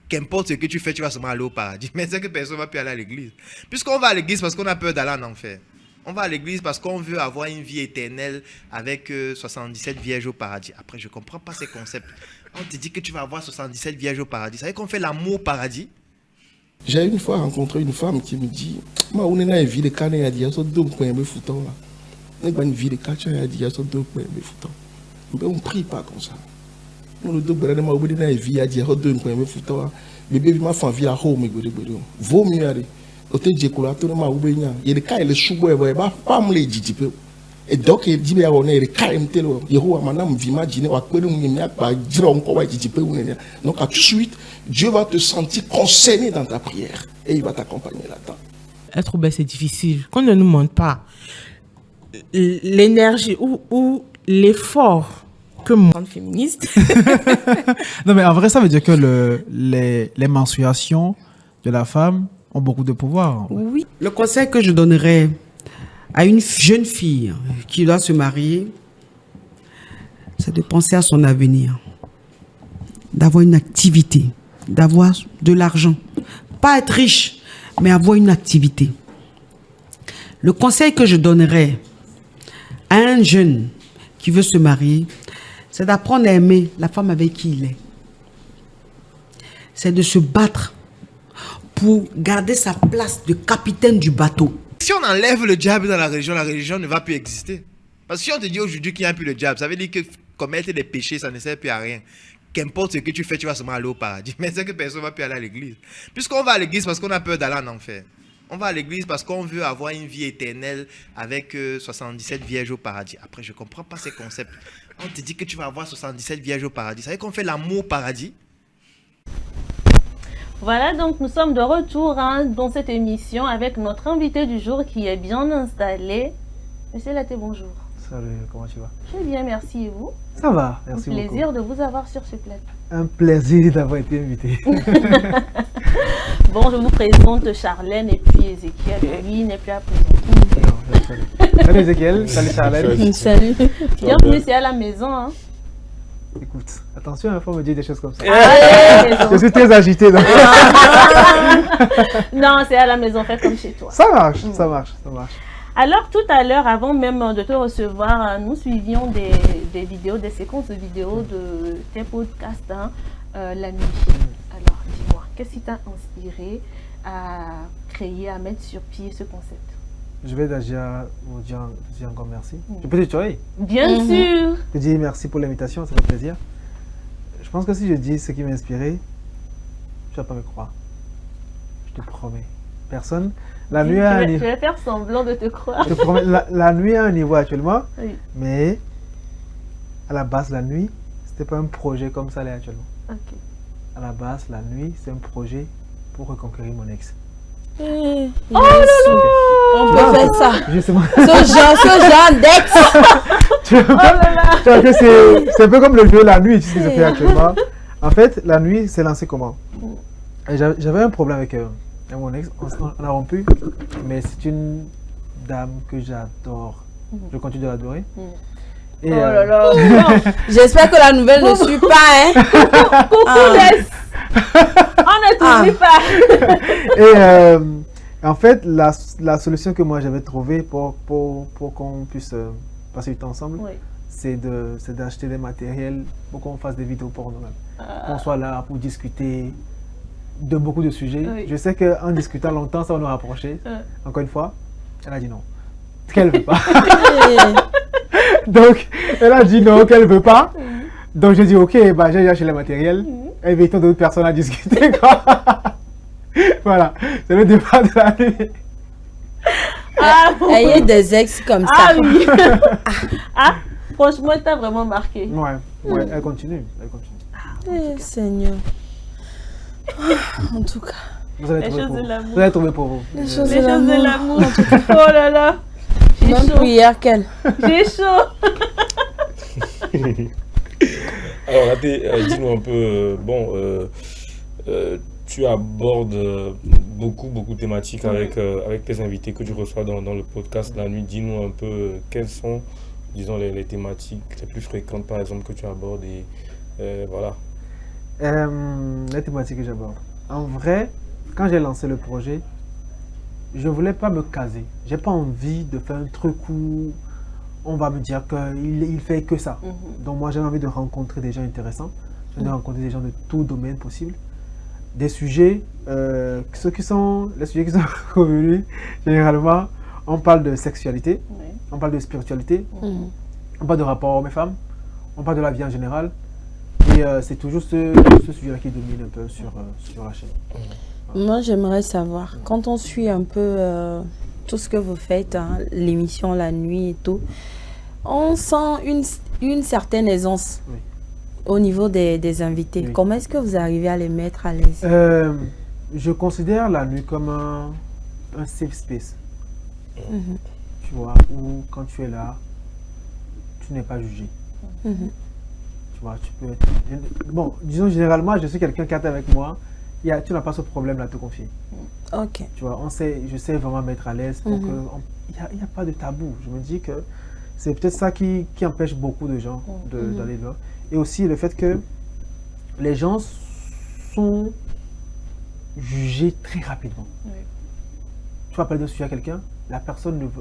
Qu'importe ce que tu fais, tu vas seulement aller au paradis. Mais c'est que personne ne va plus aller à l'église. Puisqu'on va à l'église parce qu'on a peur d'aller en enfer. On va à l'église parce qu'on veut avoir une vie éternelle avec 77 vierges au paradis. Après, je ne comprends pas ces concepts. On te dit que tu vas avoir 77 vierges au paradis. Ça veut dire qu'on fait l'amour au paradis. J'ai une fois rencontré une femme qui me dit "Ma on est une vie de canne à dire ça deux points me foutant là. On est une vie de canne à dire ça deux points me foutant. Mais on prie pas comme ça. On le deux brûler ma obéir une vie à dire ça deux points me foutant. Bébé ma femme vie à home me brûler. Vaut mieux aller. Ote djekola to ma ubenya yele kai le shubo ebo ba pam le jijipe e donc e dibe ya wona yele kai mtelo Yehowa manam vimagine wa kwelu mnyemia ba jira onko wa jijipe unenya. Donc à tout de suite Dieu va te sentir concerné dans ta prière et il va t'accompagner là-dedans. Être obèse c'est difficile. Qu'on ne nous montre pas l'énergie ou l'effort que moi féministe. Non mais en vrai ça veut dire que les menstruations de la femme ont beaucoup de pouvoir. Oui. Le conseil que je donnerais à une jeune fille qui doit se marier, c'est de penser à son avenir, d'avoir une activité, d'avoir de l'argent. Pas être riche, mais avoir une activité. Le conseil que je donnerais à un jeune qui veut se marier, c'est d'apprendre à aimer la femme avec qui il est. C'est de se battre pour garder sa place de capitaine du bateau. Si on enlève le diable dans la religion ne va plus exister. Parce que si on te dit aujourd'hui qu'il n'y a plus le diable, ça veut dire que commettre des péchés, ça ne sert plus à rien. Qu'importe ce que tu fais, tu vas seulement aller au paradis. Mais c'est que personne ne va plus aller à l'église. Puisqu'on va à l'église parce qu'on a peur d'aller en enfer. On va à l'église parce qu'on veut avoir une vie éternelle avec 77 vierges au paradis. Après, je ne comprends pas ces concepts. On te dit que tu vas avoir 77 vierges au paradis. Ça veut dire qu'on fait l'amour au paradis. Voilà, donc nous sommes de retour dans cette émission avec notre invité du jour qui est bien installé. Monsieur Laté, bonjour. Salut, comment tu vas? Je vais bien, merci, et vous? Ça va, merci beaucoup. Un plaisir de vous avoir sur ce plateau. Un plaisir d'avoir été invité. Bon, je vous présente Charlène et puis Ézéchiel. Lui n'est plus à présenter. Salut Ézéchiel, salut Charlène. Salut. Bienvenue, c'est à la maison. Hein. Écoute, attention, il faut me dire des choses comme ça. Je suis très agité. Donc. Non, c'est à la maison, fais comme chez toi. Ça marche, ça marche, ça marche. Alors, tout à l'heure, avant même de te recevoir, nous suivions des vidéos, des séquences de vidéos de tes podcasts, la nuit. Alors, dis-moi, qu'est-ce qui t'a inspiré à créer, à mettre sur pied ce concept? Je vais déjà vous dire encore merci. Je peux te tutoyer? Bien sûr. Je te dis merci pour l'invitation, ça fait plaisir. Je pense que si je dis ce qui m'a inspiré, tu vas pas me croire. Je te promets. Personne. La nuit a un niveau. Je vais faire semblant de te croire. Je te promets, la nuit a un niveau actuellement. Oui. Mais à la base, la nuit, c'était pas un projet comme ça l'est actuellement. Ok. À la base, la nuit, c'est un projet pour reconquérir mon ex. Oh là là! On peut faire ça. Justement. Ce genre d'ex. Tu vois que c'est un peu comme le jeu La Nuit, tu sais ce que je fais actuellement. En fait, La Nuit, c'est lancé comment? J'avais un problème avec mon ex, on a rompu, mais c'est une dame que j'adore. Je continue de l'adorer. Et oh là là! J'espère que la nouvelle ne suit pas, hein? Coucou, Laisse! On ne t'oublie pas! Et en fait, la solution que moi j'avais trouvée pour qu'on puisse passer du temps ensemble, c'est d'acheter des matériels pour qu'on fasse des vidéos porno même. Qu'on soit là pour discuter de beaucoup de sujets. Je sais qu'en discutant longtemps, ça va nous rapprocher. Encore une fois, elle a dit non. Qu'elle veut pas. Donc, elle a dit non, qu'elle veut pas. Donc, j'ai dit ok, bah, j'ai acheté le matériel. Invitons d'autres personnes à discuter. Quoi. Voilà, c'est le départ de la nuit. Ayez des ex comme ça. Ah oui. Ah, franchement, t'as vraiment marqué. Ouais, elle continue. Seigneur. En tout cas. Vous allez trouver pour vous. Les choses de l'amour. Oh là là. J'ai chaud. Hier qu'elle. J'ai chaud. Alors, Laté, dis-nous un peu, tu abordes beaucoup de thématiques avec tes invités que tu reçois dans le podcast La Nuit. Dis-nous un peu quelles sont, disons, les thématiques les plus fréquentes, par exemple, que tu abordes et voilà. Les thématiques que j'aborde. En vrai, quand j'ai lancé le projet, je ne voulais pas me caser. J'ai pas envie de faire un truc où on va me dire qu'il fait que ça. Donc moi, j'ai envie de rencontrer des gens intéressants. J'ai envie de rencontrer des gens de tout domaine possible. Des sujets, les sujets qui sont revenus, généralement, on parle de sexualité, on parle de spiritualité, on parle de rapport hommes et femmes, on parle de la vie en général. Et c'est toujours ce sujet-là qui domine un peu sur la chaîne. Moi, j'aimerais savoir, quand on suit un peu tout ce que vous faites, hein, l'émission La Nuit et tout, on sent une certaine aisance au niveau des invités. Oui. Comment est-ce que vous arrivez à les mettre à l'aise? Je considère La Nuit comme un safe space. Tu vois, où quand tu es là, tu n'es pas jugé. Tu vois, tu peux être... Bon, disons généralement, je suis quelqu'un qui est avec moi. Tu n'as pas ce problème-là à te confier. Ok. Tu vois, je sais vraiment mettre à l'aise pour que... Il n'y a pas de tabou. Je me dis que c'est peut-être ça qui empêche beaucoup de gens d'aller là. Et aussi le fait que les gens sont jugés très rapidement. Tu vas parler d'un sujet à quelqu'un, la personne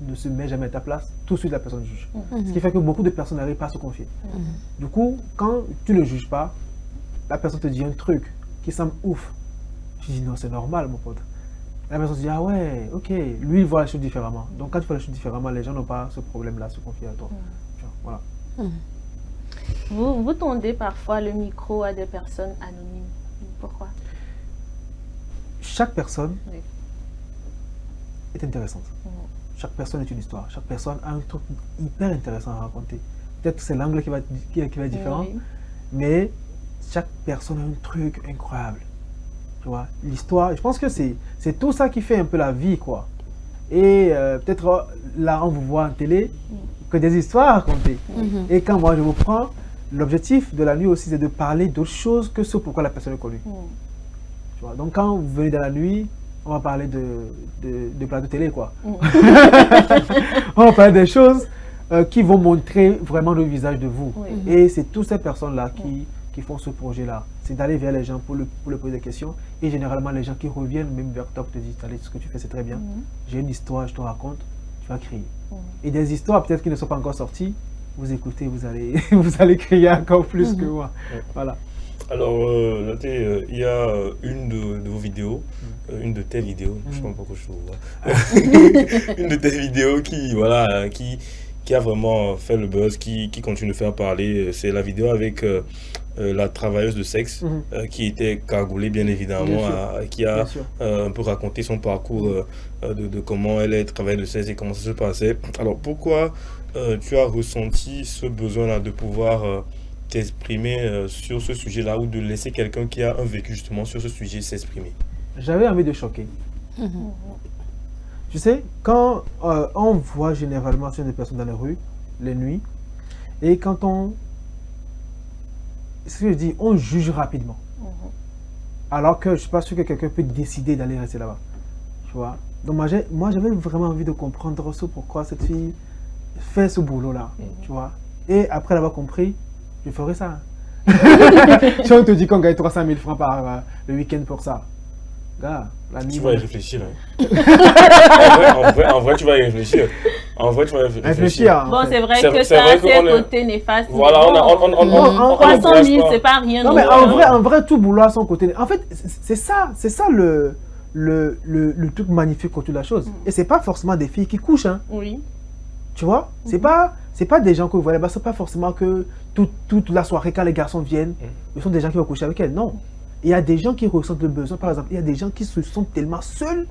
ne se met jamais à ta place, tout de suite la personne juge. Ce qui fait que beaucoup de personnes n'arrivent pas à se confier. Du coup, quand tu ne juges pas, la personne te dit un truc qui semble ouf. Tu dis non, c'est normal mon pote. La personne se dit ah ouais, ok, lui il voit les choses différemment. Donc quand tu vois les choses différemment, les gens n'ont pas ce problème-là à se confier à toi. Voilà. Vous tendez parfois le micro à des personnes anonymes. Pourquoi? Chaque personne est intéressante. Chaque personne est une histoire. Chaque personne a un truc hyper intéressant à raconter. Peut-être que c'est l'angle qui va être différent, mais chaque personne a un truc incroyable. Tu vois, l'histoire, je pense que c'est tout ça qui fait un peu la vie, quoi. Et peut-être là, on vous voit en télé, que des histoires à raconter. Et quand moi je vous prends, l'objectif de la nuit aussi, c'est de parler d'autres choses que ce pourquoi la personne est connue. Tu vois, donc quand vous venez dans la nuit, on va parler de plateau télé, quoi. On va parler des choses qui vont montrer vraiment le visage de vous. Et c'est toutes ces personnes-là qui font ce projet-là. C'est d'aller vers les gens pour leur poser des questions. Et généralement, les gens qui reviennent même vers toi pour te dire, allez, ce que tu fais, c'est très bien. J'ai une histoire, je te raconte, tu vas crier. Et des histoires peut-être qui ne sont pas encore sorties, vous écoutez, vous allez crier encore plus que moi. Voilà. Alors, Laté, il y a une de vos vidéos, une de tes vidéos, je ne sais pas pourquoi je vois, une de tes vidéos qui a vraiment fait le buzz, qui continue de faire parler. C'est la vidéo avec la travailleuse de sexe qui était cagoulée, bien évidemment, qui a un peu raconté son parcours de comment elle est travailleuse de sexe et comment ça se passait. Alors, pourquoi tu as ressenti ce besoin-là de pouvoir t'exprimer sur ce sujet-là ou de laisser quelqu'un qui a un vécu justement sur ce sujet s'exprimer? J'avais envie de choquer. Tu sais, quand on voit généralement des personnes dans les rues, les nuits, et quand ce que je dis, on juge rapidement. Alors que je ne suis pas sûr que quelqu'un peut décider d'aller rester là-bas. Tu vois? Donc moi j'avais vraiment envie de comprendre pourquoi cette fille fait ce boulot-là. Tu vois? Et après l'avoir compris, je ferai ça. Si on te dit qu'on gagne 300 000 francs par le week-end pour ça, gars, la nuit... Tu vas y réfléchir. En vrai, tu vas y réfléchir. En vrai, tu vas y réfléchir. Bon, c'est vrai que ça a ses côtés néfastes. Voilà, on 300 000, c'est pas rien. Non, mais en vrai, tout boulot a son côté. En fait, c'est ça le truc magnifique autour de la chose. Et c'est pas forcément des filles qui couchent. Hein. Oui. Tu vois, c'est pas des gens que vous voyez là-bas, c'est pas forcément que toute la soirée quand les garçons viennent, ce sont des gens qui vont coucher avec elles. Non. Il y a des gens qui ressentent le besoin, par exemple, il y a des gens qui se sentent tellement seuls,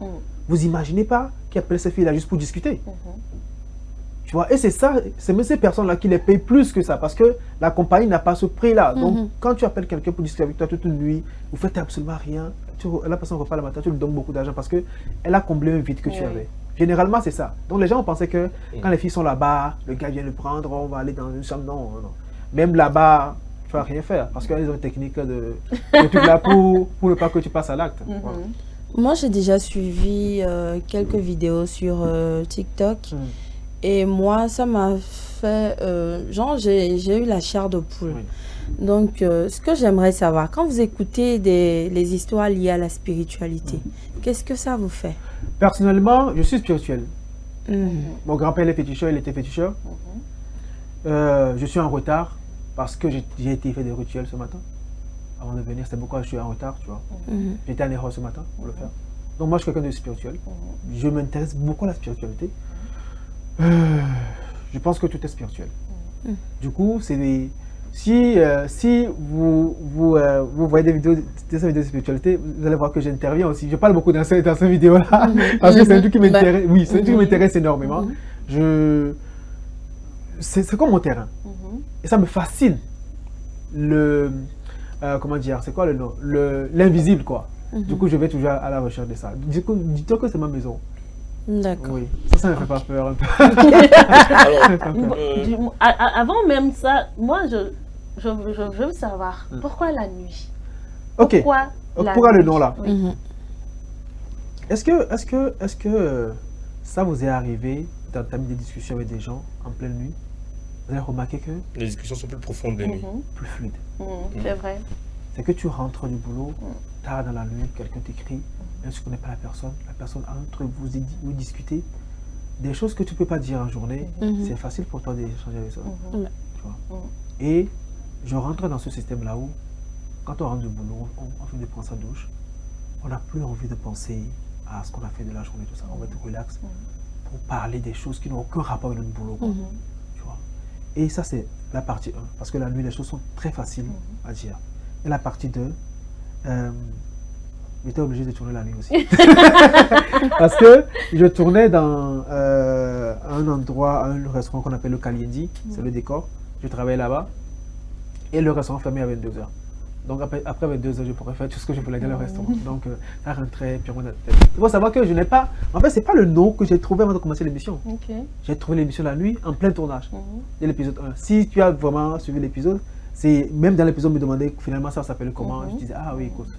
vous imaginez pas, qui appellent ces filles-là juste pour discuter. Tu vois, et c'est ça, c'est même ces personnes-là qui les payent plus que ça, parce que la compagnie n'a pas ce prix-là. Donc, quand tu appelles quelqu'un pour discuter avec toi toute une nuit, vous faites absolument rien, la personne ne repart le matin, tu lui donnes beaucoup d'argent parce qu'elle a comblé un vide que tu avais. Généralement, c'est ça. Donc, les gens ont pensé que quand les filles sont là-bas, le gars vient le prendre, on va aller dans une chambre. Non, non. Même là-bas, tu ne vas rien faire parce qu'ils ont une technique de truc là pour ne pas que tu passes à l'acte. Voilà. Moi, j'ai déjà suivi quelques vidéos sur TikTok et moi, ça m'a fait... genre, j'ai eu la chair de poule. Donc, ce que j'aimerais savoir, quand vous écoutez les histoires liées à la spiritualité, qu'est-ce que ça vous fait? Personnellement, je suis spirituel. Mon grand-père est féticheur, il était féticheur. Je suis en retard parce que j'ai été fait des rituels ce matin. Avant de venir, c'est pourquoi je suis en retard, tu vois. J'étais en erreur ce matin pour le faire. Donc moi, je suis quelqu'un de spirituel. Je m'intéresse beaucoup à la spiritualité. Je pense que tout est spirituel. Du coup, c'est des... Si vous voyez des vidéos de spiritualité, vous allez voir que j'interviens aussi. Je parle beaucoup dans ces vidéos-là parce que c'est un truc qui m'intéresse. Oui, c'est un truc qui m'intéresse énormément. C'est comme mon terrain. Et ça me fascine. Comment dire, c'est quoi le nom? L'invisible, quoi. Du coup, je vais toujours à la recherche de ça. Dis-toi que c'est ma maison. D'accord. Oui, ça ne me fait pas peur un peu. Avant même ça, moi, je veux savoir, pourquoi la nuit? Ok, pourquoi le nom là? Est-ce que ça vous est arrivé d'entamer des discussions avec des gens en pleine nuit? Vous avez remarqué que... Les discussions sont plus profondes la nuit. Plus fluides. C'est vrai. C'est que tu rentres du boulot, tard dans la nuit, quelqu'un t'écrit, même si tu ne connais pas la personne entre vous discutez. Des choses que tu ne peux pas dire en journée, c'est facile pour toi d'échanger avec ça. Tu vois? Et je rentre dans ce système-là où, quand on rentre du boulot, on finit de prendre sa douche, on n'a plus envie de penser à ce qu'on a fait de la journée, tout ça. On va être relax pour parler des choses qui n'ont aucun rapport avec notre boulot. Tu vois? Et ça, c'est la partie 1, parce que la nuit, les choses sont très faciles à dire. Et la partie 2, j'étais obligé de tourner la nuit aussi. Parce que je tournais dans un endroit, un restaurant qu'on appelle le Kaliendi, c'est le décor. Je travaillais là-bas et le restaurant fermé à 22h. Donc après mes 2 heures, je pourrais faire tout ce que je voulais dans le restaurant. Donc ça rentrait purement dans la tête. Il faut savoir que je n'ai pas... En fait, c'est pas le nom que j'ai trouvé avant de commencer l'émission. J'ai trouvé l'émission la nuit en plein tournage. Dès l'épisode 1. Si tu as vraiment suivi l'épisode, c'est même dans l'épisode, me demandait finalement ça s'appelle comment. Je disais, ah oui, écoute,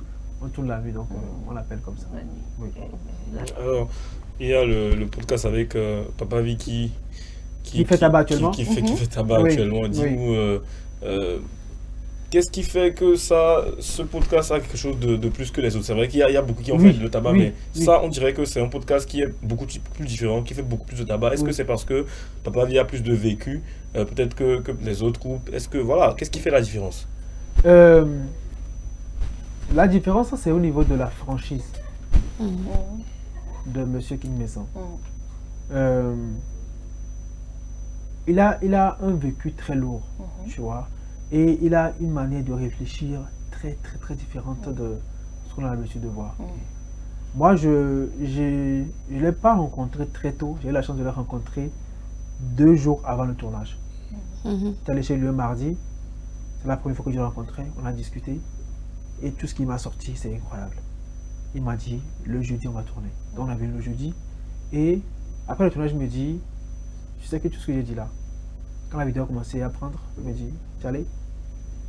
on tourne la nuit, donc on l'appelle comme ça. Oui. Alors, il y a le podcast avec Papa Vicky qui fait tabac actuellement. Qui fait tabac actuellement. Dis-nous, qu'est-ce qui fait que ce podcast a quelque chose de plus que les autres? C'est vrai qu'il y a beaucoup qui ont fait le tabac, mais ça, on dirait que c'est un podcast qui est beaucoup plus différent, qui fait beaucoup plus de tabac. Est-ce que c'est parce que Papa Vicky a plus de vécu, peut-être que les autres groupes? Est-ce que, voilà, qu'est-ce qui fait la différence? La différence, c'est au niveau de la franchise de Monsieur King Mason. Il a un vécu très lourd, tu vois. Et il a une manière de réfléchir très différente de ce qu'on a l'habitude de voir. Moi, je ne l'ai pas rencontré très tôt. J'ai eu la chance de le rencontrer 2 jours avant le tournage. J'étais allé chez lui un mardi. C'est la première fois que je l'ai rencontré. On a discuté. Et tout ce qui m'a sorti, c'est incroyable. Il m'a dit, le jeudi, on va tourner. Donc, on a vu le jeudi. Et après le tournage, il me dit, tu sais que tout ce que j'ai dit là, quand la vidéo a commencé à prendre, il me dit, Charlie,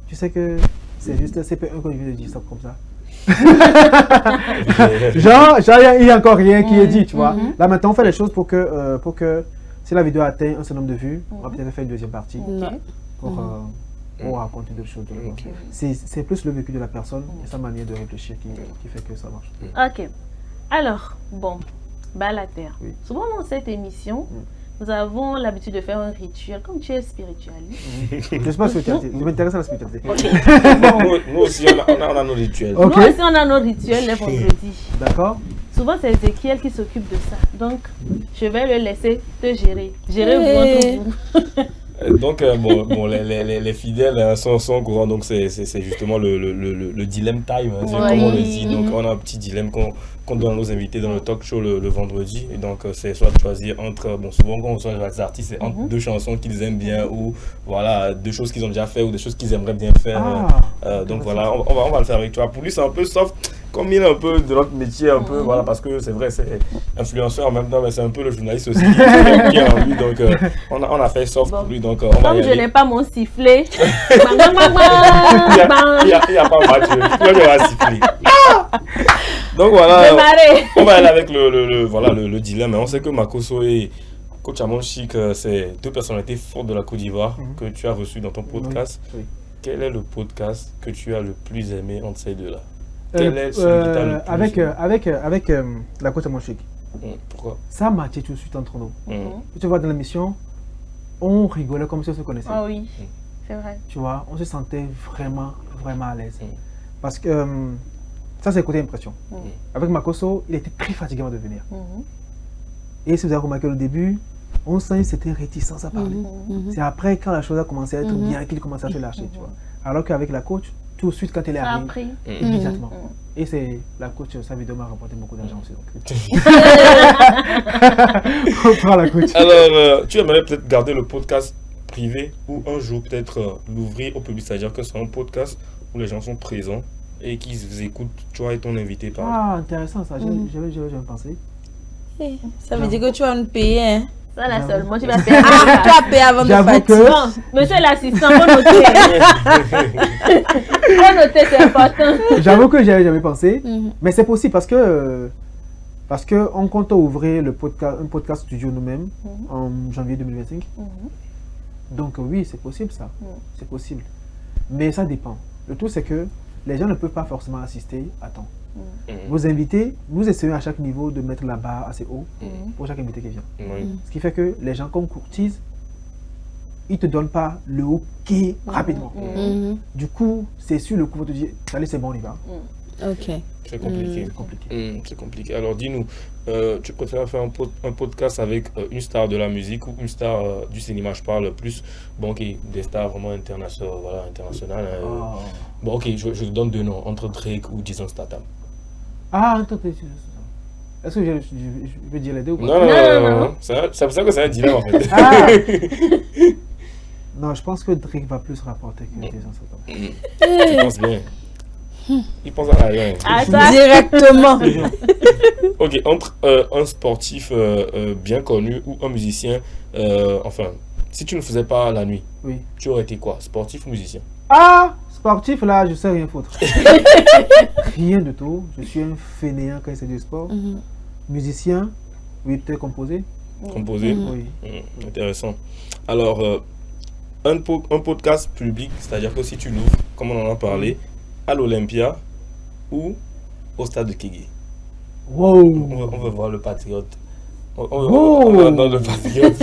tu sais que c'est juste un CP1 que je viens de dire ça comme ça. genre, il n'y a encore rien qui est dit, tu vois. Là, maintenant, on fait les choses pour que si la vidéo atteint un certain nombre de vues, on va peut-être faire une deuxième partie pour raconter d'autres choses. C'est plus le vécu de la personne et sa manière de réfléchir qui fait que ça marche. Ok. Alors, bon, Balater. Souvent dans cette émission, nous avons l'habitude de faire un rituel. Comme tu es spiritualiste. Je ne sais pas spiritualité. Je m'intéresse à la spiritualité. Nous aussi, on a nos rituels. Nous aussi, on a nos rituels les vendredis. D'accord. Souvent, c'est Ezekiel qui s'occupe de ça. Donc, je vais le laisser te gérer. Gérez-vous entre vous. Donc, les fidèles sont au courant. Donc, c'est justement le dilemme time, comme on le dit. Donc, on a un petit dilemme qu'on donne à nos invités dans le talk show le vendredi. Et donc, c'est soit de choisir entre, souvent quand on reçoit les artistes, c'est entre 2 chansons qu'ils aiment bien ou voilà, 2 choses qu'ils ont déjà fait ou des choses qu'ils aimeraient bien faire. Donc, voilà, on va le faire avec toi. Pour lui, c'est un peu soft. Comme il est un peu de notre métier, un peu, voilà, parce que c'est vrai, c'est influenceur en même temps, mais c'est un peu le journaliste aussi qui est en lui. Donc, on a fait soft pour lui. Donc, comme je n'ai pas mon sifflet, il n'y a pas match, je vais siffler. Donc voilà, on va aller avec le dilemme. On sait que Makosso et Coach Amon Chic, c'est 2 personnalités fortes de la Côte d'Ivoire que tu as reçues dans ton podcast. Quel est le podcast que tu as le plus aimé entre ces deux-là? Quel est celui qui t'a le plus aimé? Avec la Coach Amon Chic. Pourquoi? Ça matchait tout de suite entre nous. Tu vois, dans l'émission, on rigolait comme si on se connaissait. Ah oui, c'est vrai. Tu vois, on se sentait vraiment à l'aise. Parce que ça, c'est le côté impression. Avec Makosso, il était très fatigué avant de venir. Et si vous avez remarqué au début, on sent cette réticence à parler. C'est après, quand la chose a commencé à être bien, qu'il commence à se lâcher. Tu vois. Alors qu'avec la coach, tout de suite, quand elle est arrivée, immédiatement. Et c'est la coach, sa vidéo m'a rapporté beaucoup d'argent aussi. On prend la coach. Alors, tu aimerais peut-être garder le podcast privé ou un jour peut-être l'ouvrir au public, c'est-à-dire que c'est un podcast où les gens sont présents et qu'ils vous écoutent, toi et ton invité. Ah, intéressant ça, j'avais jamais pensé. Ça veut dire que tu vas nous payer, hein? Ça là seulement, tu vas payer. Ah, tu vas payer avant de partir. Bon, monsieur l'assistant, faut noter. Faut noter, c'est important. J'avoue que j'avais jamais pensé, mais c'est possible parce que on compte ouvrir un podcast studio nous-mêmes en janvier 2025. Donc oui, c'est possible ça, c'est possible. Mais ça dépend. Le tout c'est que les gens ne peuvent pas forcément assister à temps. Vos invités, nous essayons à chaque niveau de mettre la barre assez haut pour chaque invité qui vient. Ce qui fait que les gens qu'on courtise, ils ne te donnent pas le OK rapidement. Du coup, c'est sur le coup, on te dit, allez, c'est bon, on y va. Ok. C'est compliqué. C'est compliqué. Alors dis-nous, tu préfères faire un podcast avec une star de la musique ou une star du cinéma? Je parle plus, des stars vraiment internationales. Bon, ok, je te donne 2 noms, entre Drake ou Jason Statham. Ah, attends, est-ce que je peux dire les deux ou pas? Non. C'est pour ça que c'est un dilemme en fait. Non, je pense que Drake va plus rapporter que Jason Statham. Tu penses bien? Il pense à rien. Directement. Ok, entre un sportif bien connu ou un musicien, enfin, si tu ne faisais pas la nuit, tu aurais été quoi? Sportif ou musicien? Ah, sportif, là, je sais rien foutre. Rien du tout. Je suis un fainéant quand il s'agit de sport. Musicien, oui, peut-être composé. Composé? Oui. Intéressant. Alors, un podcast public, c'est-à-dire que si tu l'ouvres, comme on en a parlé, à l'Olympia ou au stade de Kégué. Wow. On veut voir le Patriote. On va dans le Patriote.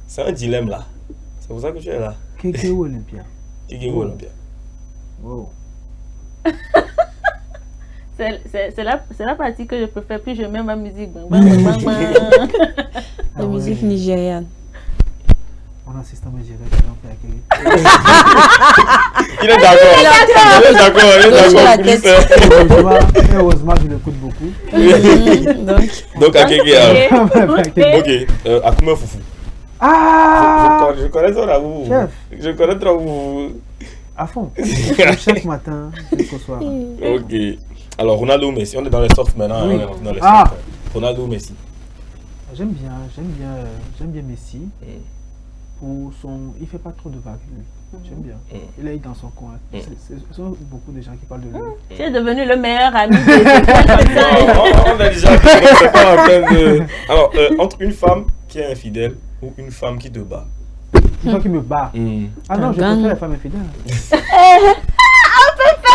C'est un dilemme là. C'est pour ça que tu es là. Kégué ou Olympia? Kégué ou Olympia. Wow. C'est la partie que je préfère, puis je mets ma musique. La musique nigériane. On assiste à Nigéria qui fait à Kégué. Il est d'accord. Heureusement, je l'écoute beaucoup. Donc à Kégué. Ok, à combien foufou? Ah! Je connais ça là, vous. Je connais trop vous. À fond. Chaque matin, jusqu'au soir. Ok. Alors, Ronaldo ou Messi, on est dans les softs maintenant. Oui. On est dans les softs. Ronaldo ou Messi? J'aime bien Messi. Pour son... Il fait pas trop de vagues, lui. J'aime bien. Il est dans son coin. Ce sont beaucoup de gens qui parlent de lui. Tu es devenu le meilleur ami de on a déjà dit, c'est pas en peine de... Alors, entre une femme qui est infidèle ou une femme qui te bat? Une femme qui me bat. Ah non, je préfère les femmes infidèles.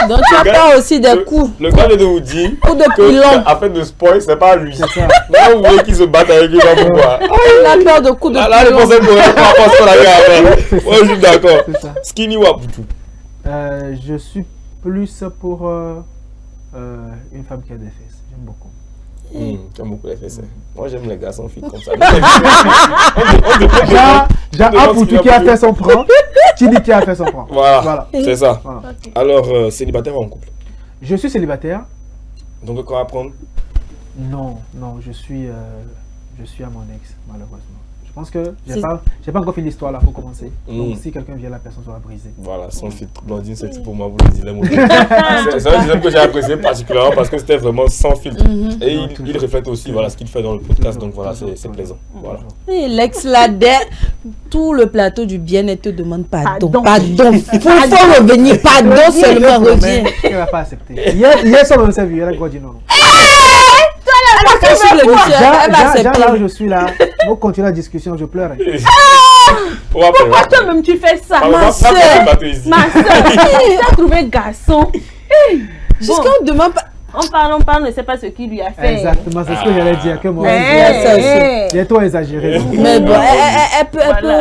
Donc tu as pas aussi des coups. Le gars de vous dit que afin de spoil, c'est pas lui. Là, vous voulez qu'il se batte avec lui, pourquoi? Il a peur de coups de là, je pensais qu'on rapport sur la guerre. Moi, je suis d'accord. Skinny ou Abutu? Je suis plus pour une femme qui a des fesses. J'aime beaucoup. J'aime beaucoup les fesses. Moi, j'aime les garçons fit comme ça. Abutu qui a fait son prend. Tini qui a fait son prend. Voilà. C'est ça. Voilà. Alors, célibataire ou en couple? Je suis célibataire. Donc, quoi apprendre? Non, je suis à mon ex, malheureusement. Je pense que j'ai pas encore fini l'histoire là pour commencer. Donc si quelqu'un vient, la personne sera brisée. Voilà, sans filtre. Blondine, c'est pour moi, vous le dilemme. C'est un dilemme que j'ai apprécié particulièrement parce que c'était vraiment sans filtre. Et il reflète aussi ce qu'il fait dans le podcast. Donc voilà, c'est plaisant. Voilà. Et l'ex là, tout le plateau du bien-être te demande pardon. Il faut revenir, pardon seulement, reviens. Elle va pas accepter. Hier, ça m'a servi, elle a dit non. Là où je suis là, pour continuer la discussion, je pleure. Pourquoi toi-même tu fais ça? Ma soeur, tu as trouvé garçon. Jusqu'à on demande pas. On parle, on ne sait pas ce qu'il lui a fait. Exactement, c'est ce que j'allais dire. Que moi, il est trop exagéré. Mais bon, elle peut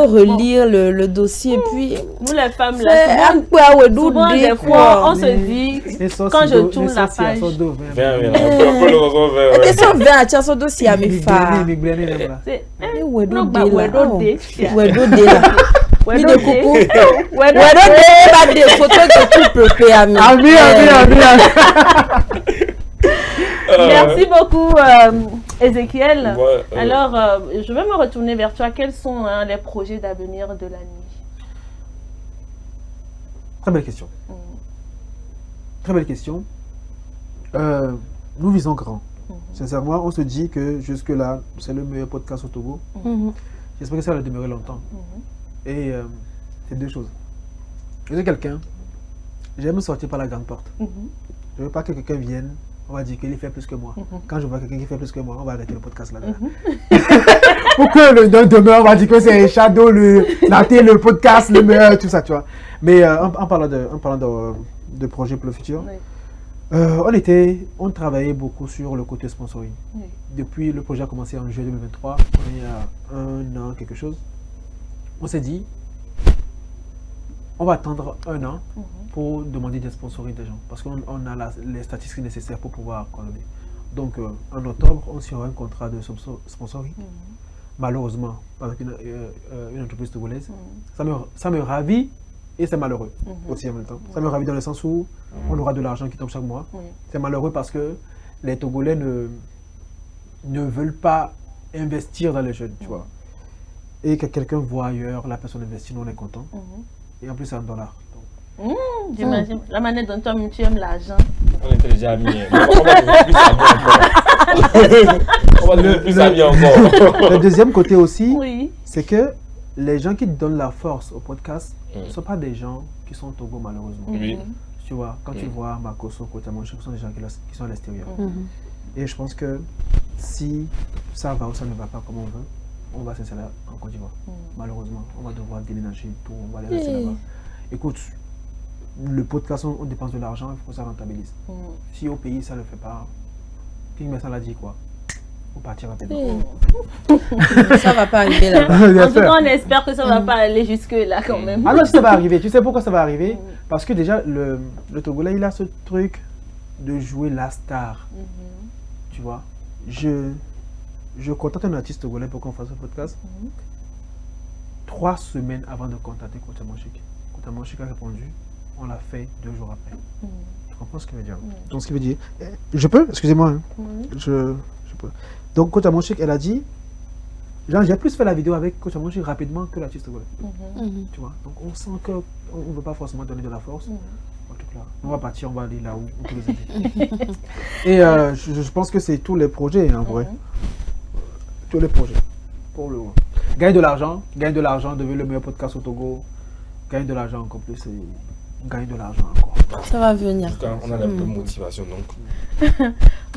relire le dossier et puis. Nous les femmes là, souvent des fois, on se dit, quand je tourne la page. Elles sont verts, tu as son dossier à mes femmes. Merci beaucoup, Ézéchiel. Alors, je vais me retourner vers toi. Quels sont les projets d'avenir de la nuit? Très belle question. Très belle question. Nous visons grand. Sincèrement, on se dit que jusque-là, c'est le meilleur podcast au Togo. J'espère que ça va demeurer longtemps. Et c'est deux choses. Je suis quelqu'un, j'aime sortir par la grande porte. Je ne veux pas que quelqu'un vienne, on va dire qu'il fait plus que moi. Quand je vois quelqu'un qui fait plus que moi, on va arrêter le podcast là. Pour que demain, on va dire que c'est Shadow, le podcast, le meilleur, tout ça, tu vois. Mais en parlant de projets pour le futur, on travaillait beaucoup sur le côté sponsoring. Depuis le projet a commencé en juillet 2023, il y a un an, quelque chose, on s'est dit, on va attendre un an pour demander des sponsoring des gens, parce qu'on a les statistiques nécessaires pour pouvoir collaborer. Donc en octobre, on signera un contrat de sponsoring, malheureusement, avec une entreprise togolaise. Ça me ravit et c'est malheureux aussi en même temps. Ça me ravit dans le sens où on aura de l'argent qui tombe chaque mois. C'est malheureux parce que les Togolais ne veulent pas investir dans les jeunes, tu vois. Et que quelqu'un voit ailleurs, la personne investit, nous on est content. Et en plus c'est en dollars. J'imagine. La manière dont toi tu aimes l'argent. On était déjà amis. On va devenir plus amis encore. Le deuxième côté aussi, oui, c'est que les gens qui donnent la force au podcast ne sont pas des gens qui sont au Togo, malheureusement. Oui. Tu vois, quand tu vois Makoso, Kotamanchik, ce sont des gens qui sont à l'extérieur. Et je pense que si ça va ou ça ne va pas comme on veut, on va s'installer en Côte d'Ivoire. Malheureusement, on va devoir déménager tout, on va aller rester là-bas. Écoute, le podcast, on dépense de l'argent, il faut que ça rentabilise. Si au pays, ça ne le fait pas, King Messan l'a dit quoi, on partira rapidement. Ça va pas arriver là-bas. En tout cas, on espère que ça va pas aller jusque-là quand même. Alors, ça va arriver. Tu sais pourquoi ça va arriver? Parce que déjà, le Togolais, il a ce truc de jouer la star. Tu vois, je contacte un artiste togolais pour qu'on fasse un podcast. 3 semaines avant de contacter Kotamanchik. Kotamanchik a répondu, on l'a fait 2 jours après. Tu comprends ce qu'il veut dire? Donc, ce qu'il veut dire, je peux, excusez-moi, hein. Je peux. Donc, Kotamanchik, elle a dit, j'ai plus fait la vidéo avec Kotamanchik rapidement que l'artiste togolais. Tu vois, donc on sent qu'on ne veut pas forcément donner de la force. En tout cas, on va partir, on va aller là où on peut les aider. Et je pense que c'est tous les projets, en vrai. Tous les projets. Pour le moment. Gagner de l'argent, devenir le meilleur podcast au Togo. Gagner de l'argent encore plus, c'est gagner de l'argent encore. Ça va venir. En tout cas, on a la même motivation donc.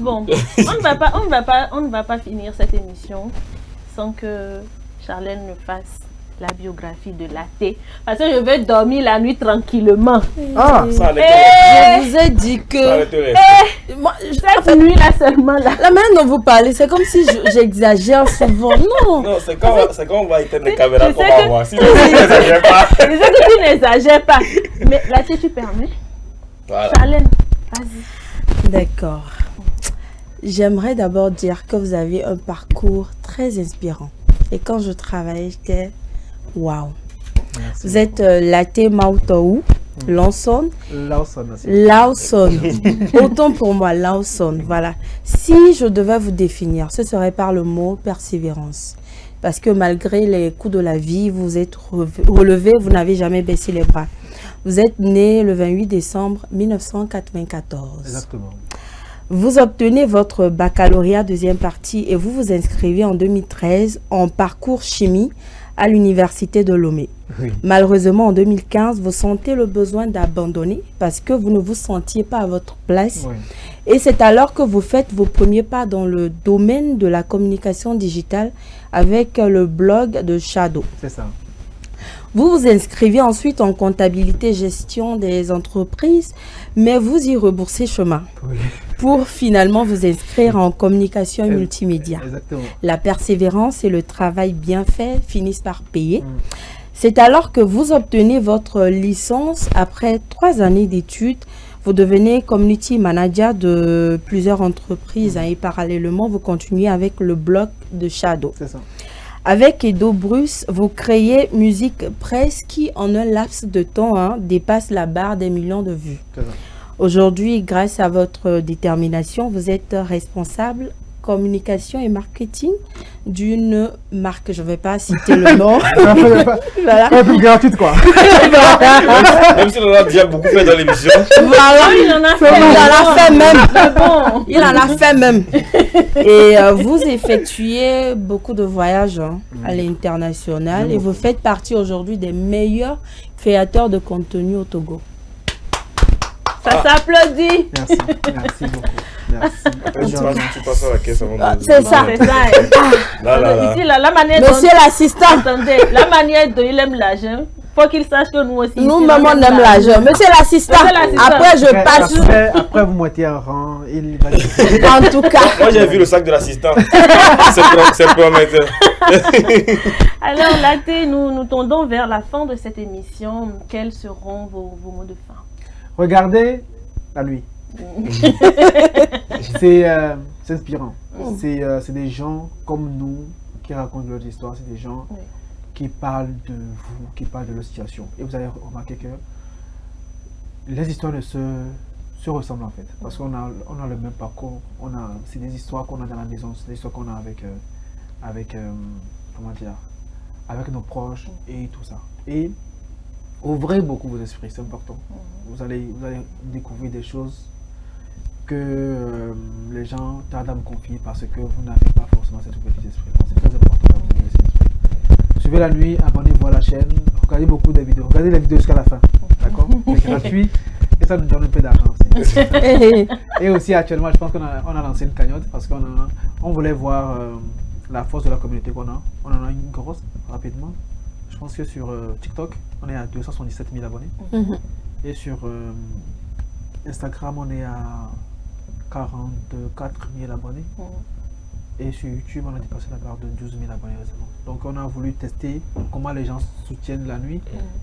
Bon, on ne va pas finir cette émission sans que Charlène ne fasse la biographie de Laté. Parce que je veux dormir la nuit tranquillement. Ah, ça allait je vous ai dit que... moi, cette nuit-là seulement là. La manière dont vous parlez, c'est comme si j'exagère souvent. Non. Non, c'est quand on va éteindre les caméras qu'on va voir. Si tu n'exagères pas. Je sais que tu n'exagères pas. Mais Laté, tu permets? Voilà. Charlène, vas-y. D'accord. J'aimerais d'abord dire que vous avez un parcours très inspirant. Et quand je travaillais, j'étais... Waouh! Vous êtes Laté Mautou, Lawson. Lawson. Autant pour moi, Lawson. Voilà. Si je devais vous définir, ce serait par le mot persévérance. Parce que malgré les coups de la vie, vous êtes relevé, vous n'avez jamais baissé les bras. Vous êtes né le 28 décembre 1994. Exactement. Vous obtenez votre baccalauréat deuxième partie et vous vous inscrivez en 2013 en parcours chimie à l'université de Lomé. Oui. Malheureusement, en 2015, vous sentez le besoin d'abandonner parce que vous ne vous sentiez pas à votre place. Oui. Et c'est alors que vous faites vos premiers pas dans le domaine de la communication digitale avec le blog de Shadow. C'est ça. Vous vous inscrivez ensuite en comptabilité gestion des entreprises, mais vous y rebroussez chemin. Oui. Pour finalement vous inscrire en communication et multimédia. Exactement. La persévérance et le travail bien fait finissent par payer. C'est alors que vous obtenez votre licence après 3 années d'études. Vous devenez community manager de plusieurs entreprises et parallèlement, vous continuez avec le blog de Shadow. C'est ça. Avec Edo Bruce, vous créez Musique Presse qui, en un laps de temps, dépasse la barre des millions de vues. Aujourd'hui, grâce à votre détermination, vous êtes responsable communication et marketing d'une marque, je ne vais pas citer le nom. Voilà. Un peu gratuite quoi. Même si on en a déjà beaucoup fait dans l'émission. Voilà, il en a fait même. Il en a fait même. Et vous effectuez beaucoup de voyages à l'international et vous faites partie aujourd'hui des meilleurs créateurs de contenu au Togo. Ça s'applaudit. Merci beaucoup. Merci. Après, tu passes à la caisse avant de... C'est ça. Ici, la manière Monsieur l'assistant. Attendez, la manière dont il aime l'argent, faut qu'il sache que nous aussi. Nous-mêmes, on aime l'argent. Monsieur l'assistant. Après, je passe. Après, vous mettez un rang. Il va en tout cas. Moi, j'ai vu le sac de l'assistant. C'est prometteur. Alors, Laté, nous tendons vers la fin de cette émission. Quels seront vos mots de fin? Regardez la nuit. C'est inspirant. C'est des gens comme nous qui racontent leur histoire. C'est des gens qui parlent de vous, qui parlent de leur situation. Et vous avez remarqué que les histoires se ressemblent en fait. Parce qu'on a le même parcours. C'est des histoires qu'on a dans la maison. C'est des histoires qu'on a avec comment dire, avec nos proches et tout ça. Et ouvrez beaucoup vos esprits, c'est important. Vous allez découvrir des choses que les gens tardent à me confier parce que vous n'avez pas forcément cet petit esprit. C'est très important d'avoir cet esprit. Suivez la nuit, abonnez-vous à la chaîne, regardez beaucoup de vidéos. Regardez les vidéos jusqu'à la fin. D'accord? C'est gratuit et ça nous donne un peu d'argent aussi. Et aussi actuellement, je pense qu'on a lancé une cagnotte parce qu'on voulait voir la force de la communauté qu'on a. On en a une grosse rapidement. Je pense que sur TikTok, on est à 277 000 abonnés. Et sur Instagram, on est à 44 000 abonnés. Et sur YouTube, on a dépassé la barre de 12 000 abonnés récemment. Donc on a voulu tester comment les gens soutiennent la nuit.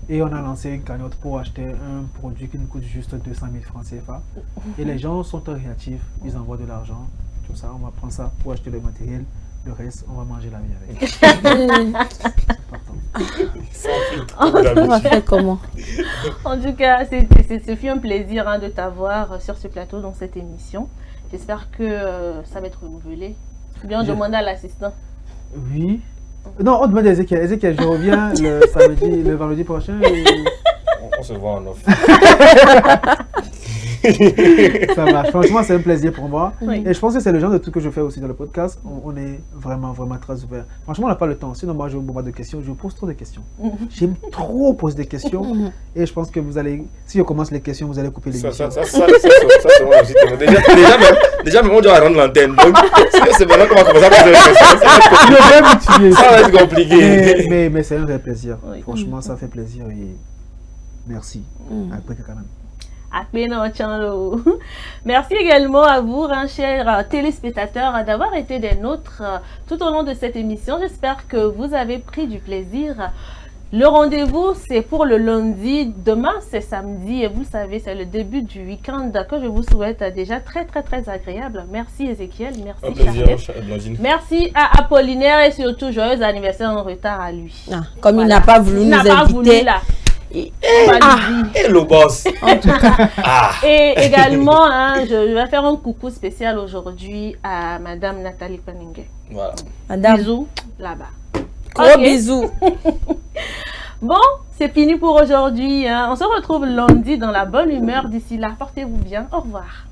Et on a lancé une cagnotte pour acheter un produit qui nous coûte juste 200 000 francs CFA. Et les gens sont très réactifs, ils envoient de l'argent, tout ça. On va prendre ça pour acheter le matériel. Le reste, on va manger la vie avec. On va faire comment? En tout cas, ce fut un plaisir de t'avoir sur ce plateau dans cette émission. J'espère que ça va être renouvelé. Bien demander à l'assistant. Oui. Non, on demande à Ezekiel. Ezekiel, je reviens le vendredi prochain. On se voit en off. Ça marche. Franchement, c'est un plaisir pour moi. Oui. Et je pense que c'est le genre de truc que je fais aussi dans le podcast. On est vraiment, vraiment très ouvert. Franchement, on n'a pas le temps. Sinon, moi, je vous pose de questions. Je pose trop de questions. J'aime trop poser des questions. Et je pense que vous allez, si je commence les questions, vous allez couper les questions. Ça, c'est moi aussi. Déjà, même on doit rendre l'antenne. Donc, c'est maintenant qu'on va commencer à poser des questions. Ça va être compliqué. Mais c'est un vrai plaisir. Franchement, ça fait plaisir. Et merci. Après, quand même. Merci également à vous, chers téléspectateurs, d'avoir été des nôtres tout au long de cette émission. J'espère que vous avez pris du plaisir. Le rendez-vous, c'est pour le lundi. Demain, c'est samedi. Et vous savez, c'est le début du week-end que je vous souhaite déjà très, très, très agréable. Merci Ezekiel. Merci Charlotte. Merci à Apollinaire et surtout joyeux anniversaire en retard à lui. Comme voilà. Il n'a pas voulu nous inviter. Et le boss. Et également, je vais faire un coucou spécial aujourd'hui à Madame Nathalie Paningue. Voilà. Madame. Bisous là-bas. Gros bisous. Bon, c'est fini pour aujourd'hui. On se retrouve lundi dans la bonne humeur. D'ici là, portez-vous bien. Au revoir.